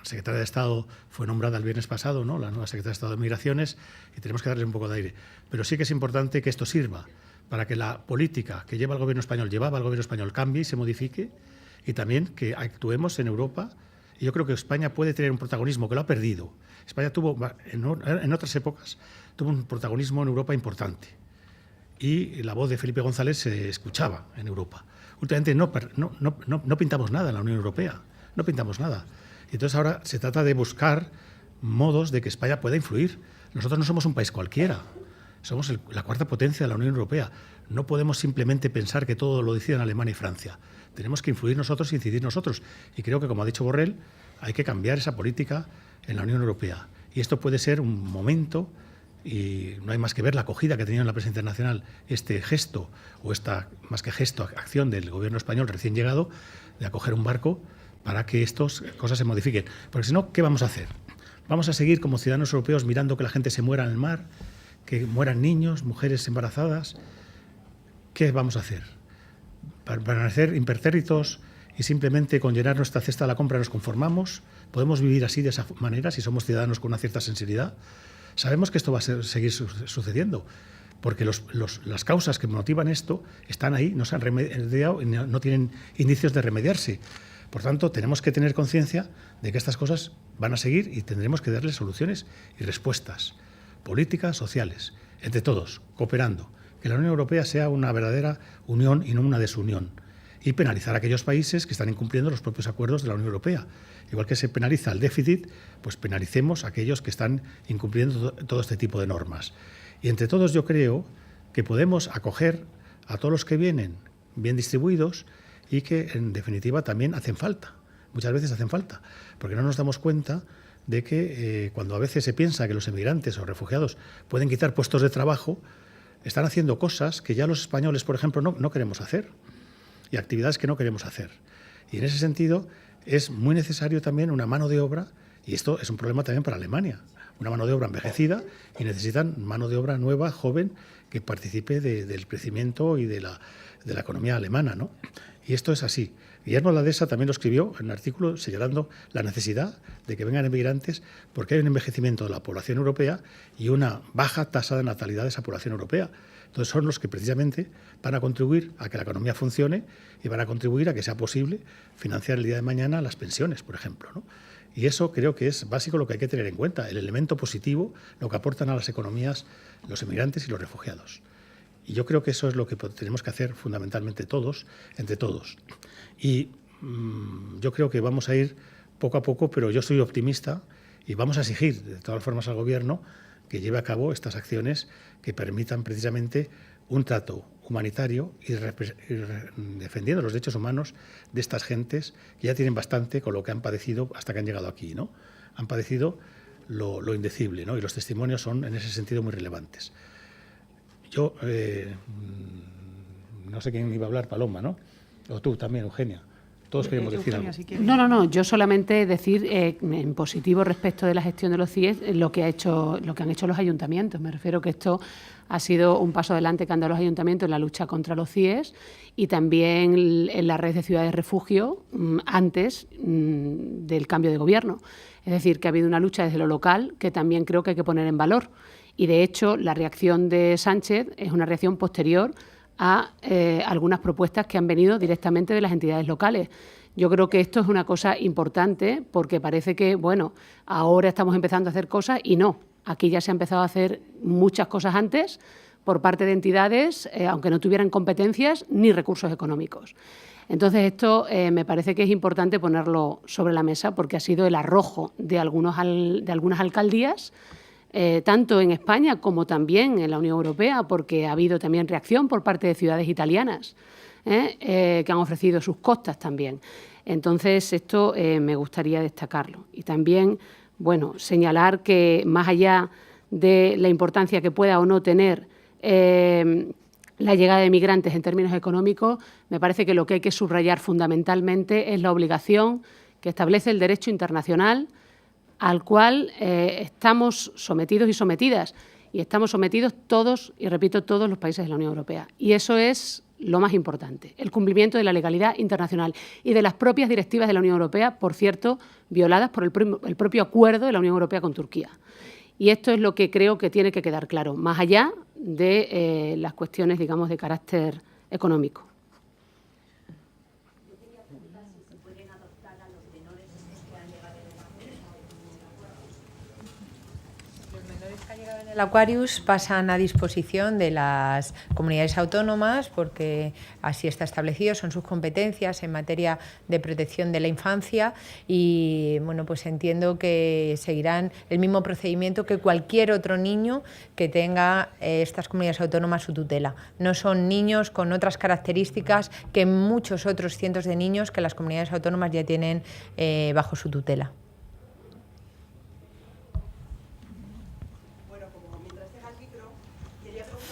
secretaria de Estado, fue nombrada el viernes pasado, ¿no? La nueva secretaria de Estado de Migraciones, y tenemos que darle un poco de aire. Pero sí que es importante que esto sirva para que la política que lleva el gobierno español cambie y se modifique, y también que actuemos en Europa. Y yo creo que España puede tener un protagonismo que lo ha perdido. España tuvo, en otras épocas, tuvo un protagonismo en Europa importante. Y la voz de Felipe González se escuchaba en Europa. Últimamente no pintamos nada en la Unión Europea, no pintamos nada. Y entonces ahora se trata de buscar modos de que España pueda influir. Nosotros no somos un país cualquiera, somos la cuarta potencia de la Unión Europea. No podemos simplemente pensar que todo lo deciden Alemania y Francia. Tenemos que influir nosotros e incidir nosotros. Y creo que, como ha dicho Borrell, hay que cambiar esa política en la Unión Europea. Y esto puede ser un momento, y no hay más que ver la acogida que ha tenido en la prensa internacional este gesto, o esta, más que gesto, acción del gobierno español recién llegado, de acoger un barco para que estas cosas se modifiquen. Porque si no, ¿qué vamos a hacer? ¿Vamos a seguir como ciudadanos europeos mirando que la gente se muera en el mar, que mueran niños, mujeres embarazadas? ¿Qué vamos a hacer? ¿Permanecer impertérritos y simplemente con llenar nuestra cesta de la compra nos conformamos? ¿Podemos vivir así, de esa manera, si somos ciudadanos con una cierta sensibilidad? Sabemos que esto va a seguir sucediendo, porque las causas que motivan esto están ahí, no se han remediado y no tienen indicios de remediarse. Por tanto, tenemos que tener conciencia de que estas cosas van a seguir y tendremos que darles soluciones y respuestas políticas, sociales, entre todos, cooperando. Que la Unión Europea sea una verdadera unión y no una desunión. Y penalizar a aquellos países que están incumpliendo los propios acuerdos de la Unión Europea. Igual que se penaliza el déficit, pues penalicemos a aquellos que están incumpliendo todo este tipo de normas. Y entre todos yo creo que podemos acoger a todos los que vienen bien distribuidos y que, en definitiva, también hacen falta. Muchas veces hacen falta, porque no nos damos cuenta de que cuando a veces se piensa que los emigrantes o refugiados pueden quitar puestos de trabajo, están haciendo cosas que ya los españoles, por ejemplo, no queremos hacer, y actividades que no queremos hacer. Y en ese sentido es muy necesario también una mano de obra, y esto es un problema también para Alemania, una mano de obra envejecida, y necesitan mano de obra nueva, joven, que participe del crecimiento y de la economía alemana, ¿no? Y esto es así. Guillermo Ladesa también lo escribió en un artículo señalando la necesidad de que vengan emigrantes porque hay un envejecimiento de la población europea y una baja tasa de natalidad de esa población europea. Entonces son los que precisamente van a contribuir a que la economía funcione y van a contribuir a que sea posible financiar el día de mañana las pensiones, por ejemplo, ¿no? Y eso creo que es básico lo que hay que tener en cuenta, el elemento positivo, lo que aportan a las economías los emigrantes y los refugiados. Y yo creo que eso es lo que tenemos que hacer fundamentalmente todos, entre todos. Y yo creo que vamos a ir poco a poco, pero yo soy optimista y vamos a exigir de todas formas al Gobierno que lleve a cabo estas acciones que permitan precisamente un trato humanitario y defendiendo los derechos humanos de estas gentes que ya tienen bastante con lo que han padecido hasta que han llegado aquí, ¿no? Han padecido lo indecible, ¿no? Y los testimonios son en ese sentido muy relevantes. Yo no sé quién iba a hablar, Paloma, ¿no? O tú también, Eugenia. Todos queremos decir algo. No, yo solamente decir en positivo respecto de la gestión de los CIES lo que han hecho los ayuntamientos. Me refiero que esto ha sido un paso adelante que han dado los ayuntamientos en la lucha contra los CIES y también en la red de ciudades de refugio antes del cambio de gobierno. Es decir, que ha habido una lucha desde lo local que también creo que hay que poner en valor. Y, de hecho, la reacción de Sánchez es una reacción posterior a algunas propuestas que han venido directamente de las entidades locales. Yo creo que esto es una cosa importante porque parece que, bueno, ahora estamos empezando a hacer cosas y no. Aquí ya se ha empezado a hacer muchas cosas antes por parte de entidades, aunque no tuvieran competencias ni recursos económicos. Entonces, esto me parece que es importante ponerlo sobre la mesa porque ha sido el arrojo de algunas alcaldías, tanto en España como también en la Unión Europea, porque ha habido también reacción por parte de ciudades italianas que han ofrecido sus costas también. Entonces, esto me gustaría destacarlo. Y también, bueno, señalar que más allá de la importancia que pueda o no tener la llegada de migrantes en términos económicos, me parece que lo que hay que subrayar fundamentalmente es la obligación que establece el derecho internacional al cual estamos sometidos y sometidas, y estamos sometidos todos, y repito, todos los países de la Unión Europea. Y eso es lo más importante, el cumplimiento de la legalidad internacional y de las propias directivas de la Unión Europea, por cierto, violadas por el propio acuerdo de la Unión Europea con Turquía. Y esto es lo que creo que tiene que quedar claro, más allá de las cuestiones, digamos, de carácter económico. El Aquarius pasan a disposición de las comunidades autónomas porque así está establecido, son sus competencias en materia de protección de la infancia y bueno, pues entiendo que seguirán el mismo procedimiento que cualquier otro niño que tenga estas comunidades autónomas su tutela. No son niños con otras características que muchos otros cientos de niños que las comunidades autónomas ya tienen bajo su tutela.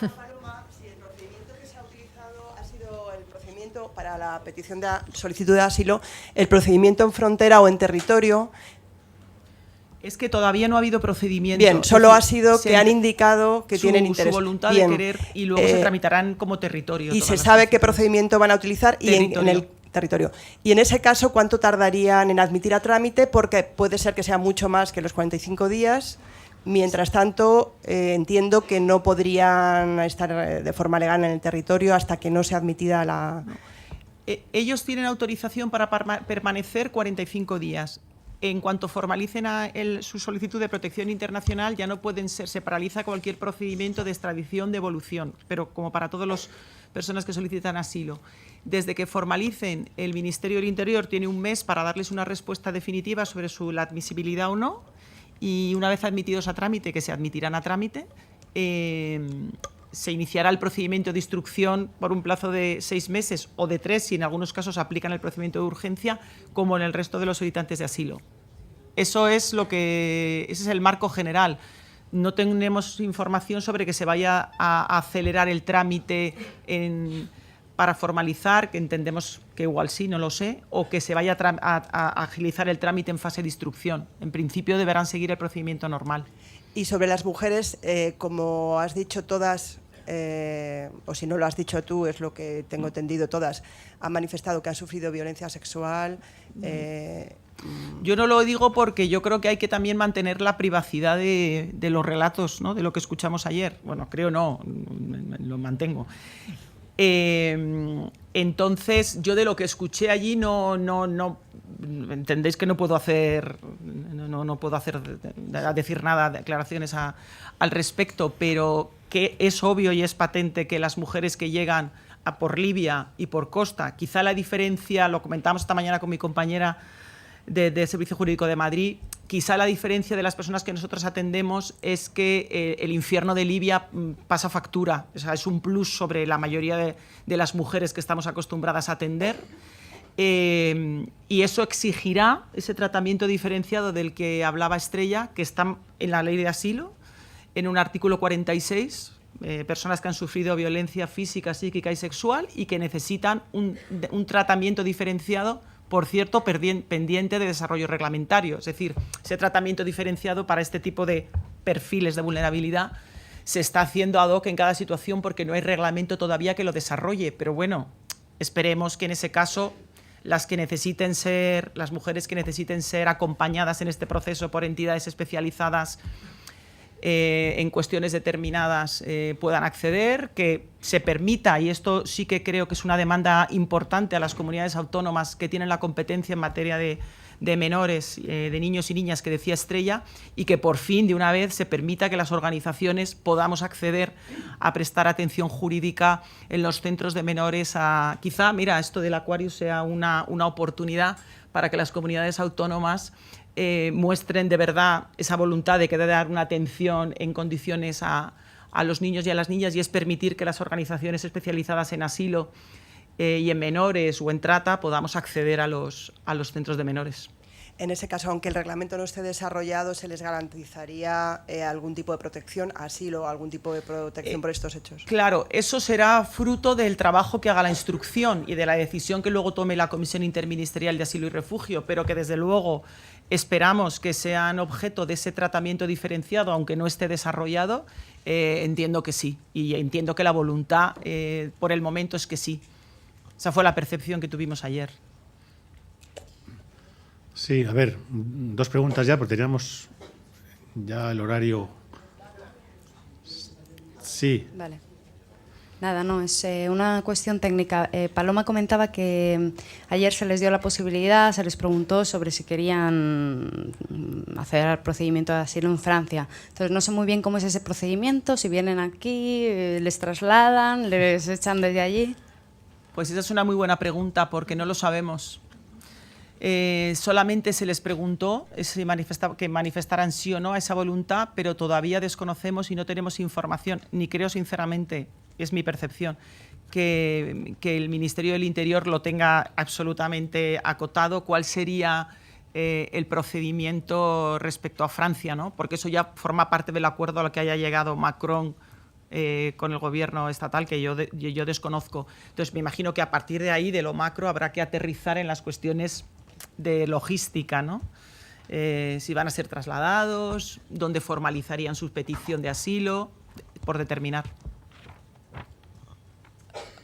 Paloma, si el procedimiento que se ha utilizado ha sido el procedimiento para la petición de solicitud de asilo, el procedimiento en frontera o en territorio. Es que todavía no ha habido procedimiento. Bien, solo ha sido que han indicado que tienen interés. Su voluntad Bien, de querer y luego se tramitarán como territorio. Y se sabe qué procedimiento van a utilizar y en el territorio. Y en ese caso, ¿cuánto tardarían en admitir a trámite? Porque puede ser que sea mucho más que los 45 días. Mientras tanto, entiendo que no podrían estar de forma legal en el territorio hasta que no sea admitida la... Ellos tienen autorización para permanecer 45 días. En cuanto formalicen su solicitud de protección internacional, ya no pueden ser, se paraliza cualquier procedimiento de extradición, devolución, pero como para todas las personas que solicitan asilo. Desde que formalicen, el Ministerio del Interior tiene un mes para darles una respuesta definitiva sobre la admisibilidad o no. Y una vez admitidos a trámite, que se admitirán a trámite, se iniciará el procedimiento de instrucción por un plazo de 6 meses o de 3, si en algunos casos aplican el procedimiento de urgencia, como en el resto de los solicitantes de asilo. Ese es el marco general. No tenemos información sobre que se vaya a acelerar el trámite para formalizar, que entendemos que igual sí, no lo sé, o que se vaya a agilizar el trámite en fase de instrucción. En principio deberán seguir el procedimiento normal. Y sobre las mujeres, como has dicho todas, o si no lo has dicho tú, es lo que tengo entendido, todas han manifestado que han sufrido violencia sexual. Yo no lo digo porque yo creo que hay que también mantener la privacidad de los relatos, ¿no?, de lo que escuchamos ayer. Bueno, creo no, lo mantengo. Entonces, yo de lo que escuché allí no entendéis que no puedo hacer decir nada, declaraciones al respecto, pero que es obvio y es patente que las mujeres que llegan por Libia y por costa, quizá la diferencia, lo comentamos esta mañana con mi compañera del Servicio Jurídico de Madrid, quizá la diferencia de las personas que nosotros atendemos es que el infierno de Libia pasa factura, o sea, es un plus sobre la mayoría de las mujeres que estamos acostumbradas a atender, y eso exigirá ese tratamiento diferenciado del que hablaba Estrella, que está en la Ley de Asilo, en un artículo 46, personas que han sufrido violencia física, psíquica y sexual y que necesitan un tratamiento diferenciado, por cierto, pendiente de desarrollo reglamentario. Es decir, ese tratamiento diferenciado para este tipo de perfiles de vulnerabilidad se está haciendo ad hoc en cada situación porque no hay reglamento todavía que lo desarrolle. Pero bueno, esperemos que en ese caso las mujeres que necesiten ser acompañadas en este proceso por entidades especializadas en cuestiones determinadas puedan acceder, que se permita, y esto sí que creo que es una demanda importante a las comunidades autónomas que tienen la competencia en materia de menores, de niños y niñas que decía Estrella, y que por fin de una vez se permita que las organizaciones podamos acceder a prestar atención jurídica en los centros de menores. Quizá, mira, esto del Aquarius sea una oportunidad para que las comunidades autónomas muestren de verdad esa voluntad de querer dar una atención en condiciones a los niños y a las niñas, y es permitir que las organizaciones especializadas en asilo y en menores o en trata podamos acceder a los centros de menores. En ese caso, aunque el reglamento no esté desarrollado, ¿se les garantizaría algún tipo de protección, asilo, algún tipo de protección por estos hechos? Claro, eso será fruto del trabajo que haga la instrucción y de la decisión que luego tome la Comisión Interministerial de Asilo y Refugio, pero que desde luego esperamos que sean objeto de ese tratamiento diferenciado, aunque no esté desarrollado. Entiendo que sí, y entiendo que la voluntad por el momento es que sí. Esa fue la percepción que tuvimos ayer. Sí, a ver, dos preguntas ya, porque teníamos ya el horario. Sí. Vale. Nada, no, es una cuestión técnica. Paloma comentaba que ayer se les dio la posibilidad, se les preguntó sobre si querían hacer el procedimiento de asilo en Francia. Entonces, no sé muy bien cómo es ese procedimiento, si vienen aquí, les trasladan, les echan desde allí. Pues esa es una muy buena pregunta, porque no lo sabemos. Solamente se les preguntó que manifestaran sí o no a esa voluntad, pero todavía desconocemos y no tenemos información, ni creo sinceramente, es mi percepción, que el Ministerio del Interior lo tenga absolutamente acotado, cuál sería el procedimiento respecto a Francia, ¿no? Porque eso ya forma parte del acuerdo al que haya llegado Macron con el gobierno estatal, que yo desconozco. Entonces, me imagino que a partir de ahí, de lo macro, habrá que aterrizar en las cuestiones de logística, ¿no? Si van a ser trasladados, dónde formalizarían su petición de asilo, por determinar.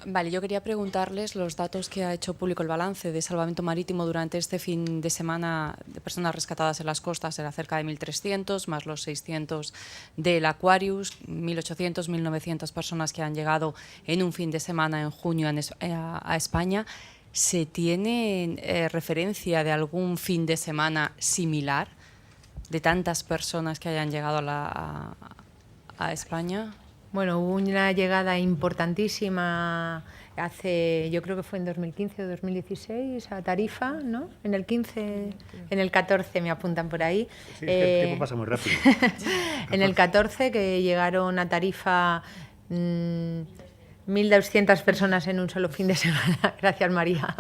Vale, yo quería preguntarles los datos que ha hecho público el balance de salvamento marítimo durante este fin de semana de personas rescatadas en las costas. Era cerca de 1.300, más los 600 del Aquarius, 1.800, 1.900 personas que han llegado en un fin de semana en junio a España. ¿Se tiene referencia de algún fin de semana similar de tantas personas que hayan llegado a España? Bueno, hubo una llegada importantísima yo creo que fue en 2015 o 2016 a Tarifa, ¿no? En el 15, en el 14 me apuntan por ahí. Sí, el tiempo pasa muy rápido. En el 14 que llegaron a Tarifa 1.200 personas en un solo fin de semana. Gracias, María.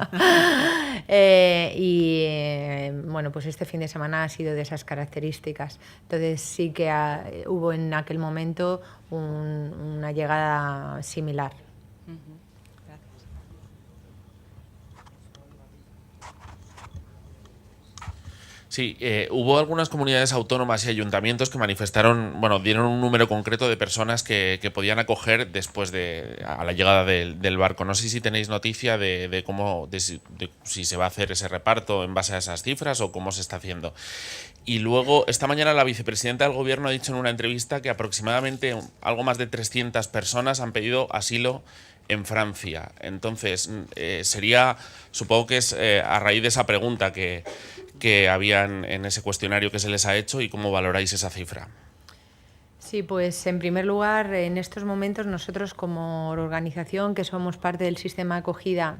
Bueno, pues este fin de semana ha sido de esas características. Entonces sí que hubo en aquel momento una llegada similar. Sí, hubo algunas comunidades autónomas y ayuntamientos que manifestaron, bueno, dieron un número concreto de personas que podían acoger después a la llegada del barco. No sé si tenéis noticia de cómo, de si se va a hacer ese reparto en base a esas cifras o cómo se está haciendo. Y luego, esta mañana la vicepresidenta del Gobierno ha dicho en una entrevista que aproximadamente algo más de 300 personas han pedido asilo en Francia. Entonces, supongo que es a raíz de esa pregunta que habían en ese cuestionario que se les ha hecho y cómo valoráis esa cifra. Sí, pues en primer lugar, en estos momentos nosotros como organización que somos parte del sistema de acogida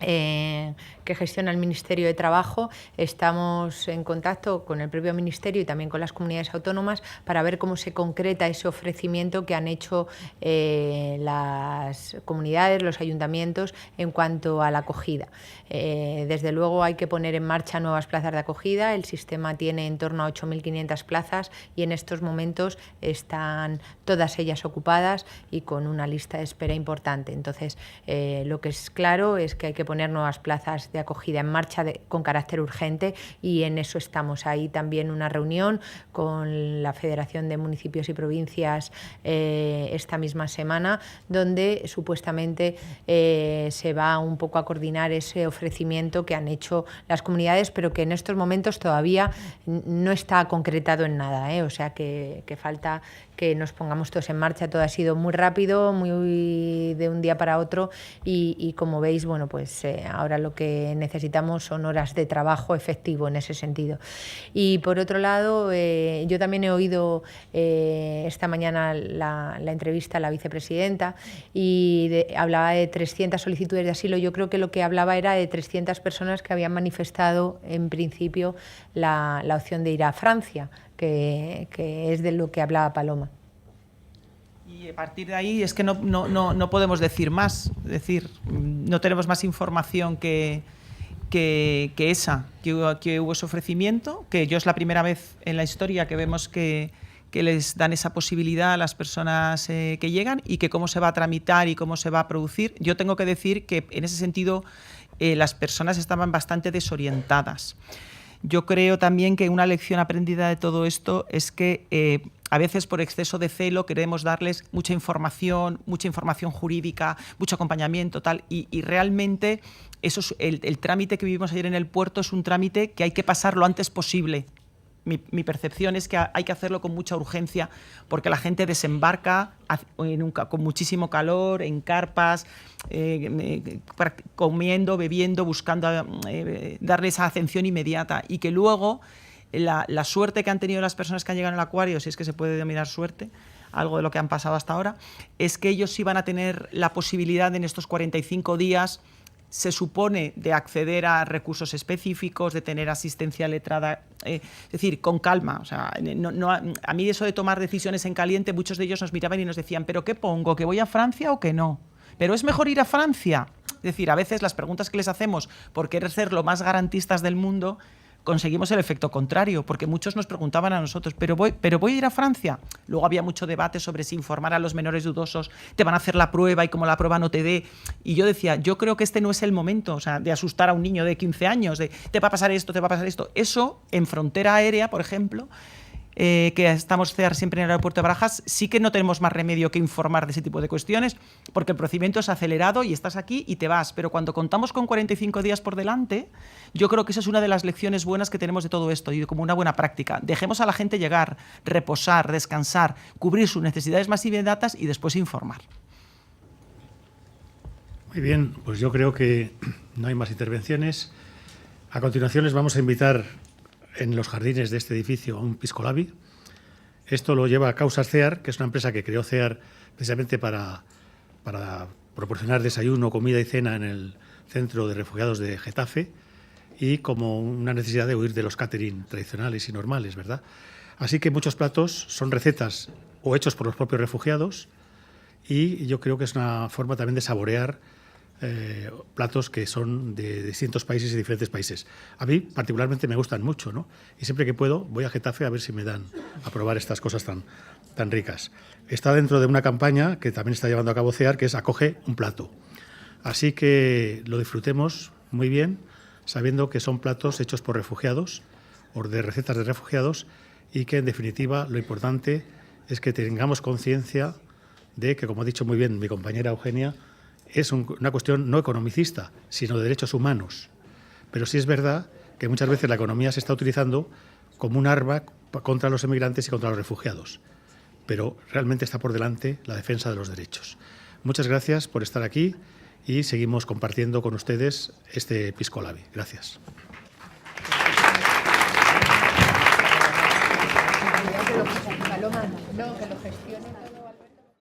que gestiona el Ministerio de Trabajo, estamos en contacto con el propio Ministerio y también con las comunidades autónomas para ver cómo se concreta ese ofrecimiento que han hecho las comunidades, los ayuntamientos en cuanto a la acogida. Desde luego hay que poner en marcha nuevas plazas de acogida. El sistema tiene en torno a 8.500 plazas y en estos momentos están todas ellas ocupadas y con una lista de espera importante. Entonces, lo que es claro es que hay que poner nuevas plazas de acogida en marcha con carácter urgente y en eso estamos. Ahí también una reunión con la Federación de Municipios y Provincias esta misma semana, donde supuestamente se va un poco a coordinar ese ofrecimiento que han hecho las comunidades, pero que en estos momentos todavía no está concretado en nada, o sea que falta que nos pongamos todos en marcha. Todo ha sido muy rápido, muy de un día para otro y como veis, bueno, pues ahora lo que necesitamos son horas de trabajo efectivo en ese sentido. Y por otro lado, yo también he oído esta mañana la entrevista a la vicepresidenta y hablaba de 300 solicitudes de asilo. Yo creo que lo que hablaba era de 300 personas que habían manifestado en principio la opción de ir a Francia, que es de lo que hablaba Paloma. Y a partir de ahí es que no podemos decir más, es decir, no tenemos más información que hubo ese ofrecimiento, que yo es la primera vez en la historia que vemos que les dan esa posibilidad a las personas que llegan y que cómo se va a tramitar y cómo se va a producir. Yo tengo que decir que en ese sentido las personas estaban bastante desorientadas. Yo creo también que una lección aprendida de todo esto es que a veces por exceso de celo queremos darles mucha información jurídica, mucho acompañamiento, tal, y realmente eso es el trámite que vivimos ayer en el puerto es un trámite que hay que pasar lo antes posible. Mi percepción es que hay que hacerlo con mucha urgencia porque la gente desembarca con muchísimo calor, en carpas, comiendo, bebiendo, buscando darle esa atención inmediata y que luego la suerte que han tenido las personas que han llegado al acuario, si es que se puede denominar suerte, algo de lo que han pasado hasta ahora, es que ellos iban a tener la posibilidad en estos 45 días se supone de acceder a recursos específicos, de tener asistencia letrada, es decir, con calma. O sea, a mí eso de tomar decisiones en caliente, muchos de ellos nos miraban y nos decían, ¿pero qué pongo? ¿Que voy a Francia o que no? ¿Pero es mejor ir a Francia? Es decir, a veces las preguntas que les hacemos por querer ser lo más garantistas del mundo, conseguimos el efecto contrario, porque muchos nos preguntaban a nosotros, ¿pero voy a ir a Francia? Luego había mucho debate sobre si informar a los menores dudosos, te van a hacer la prueba y como la prueba no te dé. Y yo decía, yo creo que este no es el momento, o sea, de asustar a un niño de 15 años, de te va a pasar esto, te va a pasar esto. Eso, en frontera aérea, por ejemplo, que estamos siempre en el aeropuerto de Barajas, sí que no tenemos más remedio que informar de ese tipo de cuestiones, porque el procedimiento es acelerado y estás aquí y te vas. Pero cuando contamos con 45 días por delante, yo creo que esa es una de las lecciones buenas que tenemos de todo esto y como una buena práctica. Dejemos a la gente llegar, reposar, descansar, cubrir sus necesidades más inmediatas y después informar. Muy bien, pues yo creo que no hay más intervenciones. A continuación les vamos a invitar en los jardines de este edificio a un Pisco Labi. Esto lo lleva a Causas CEAR, que es una empresa que creó CEAR precisamente para proporcionar desayuno, comida y cena en el centro de refugiados de Getafe y como una necesidad de huir de los catering tradicionales y normales, ¿verdad? Así que muchos platos son recetas o hechos por los propios refugiados y yo creo que es una forma también de saborear platos que son de distintos países y diferentes países. A mí particularmente me gustan mucho, ¿no? Y siempre que puedo voy a Getafe a ver si me dan a probar estas cosas tan ricas. Está dentro de una campaña que también está llevando a cabo CEAR, que es Acoge un plato. Así que lo disfrutemos muy bien, sabiendo que son platos hechos por refugiados o de recetas de refugiados, y que, en definitiva, lo importante es que tengamos conciencia de que, como ha dicho muy bien mi compañera Eugenia, es una cuestión no economicista, sino de derechos humanos. Pero sí es verdad que muchas veces la economía se está utilizando como un arma contra los emigrantes y contra los refugiados. Pero realmente está por delante la defensa de los derechos. Muchas gracias por estar aquí y seguimos compartiendo con ustedes este Episcolabi. Gracias. Paloma, no, que lo gestione.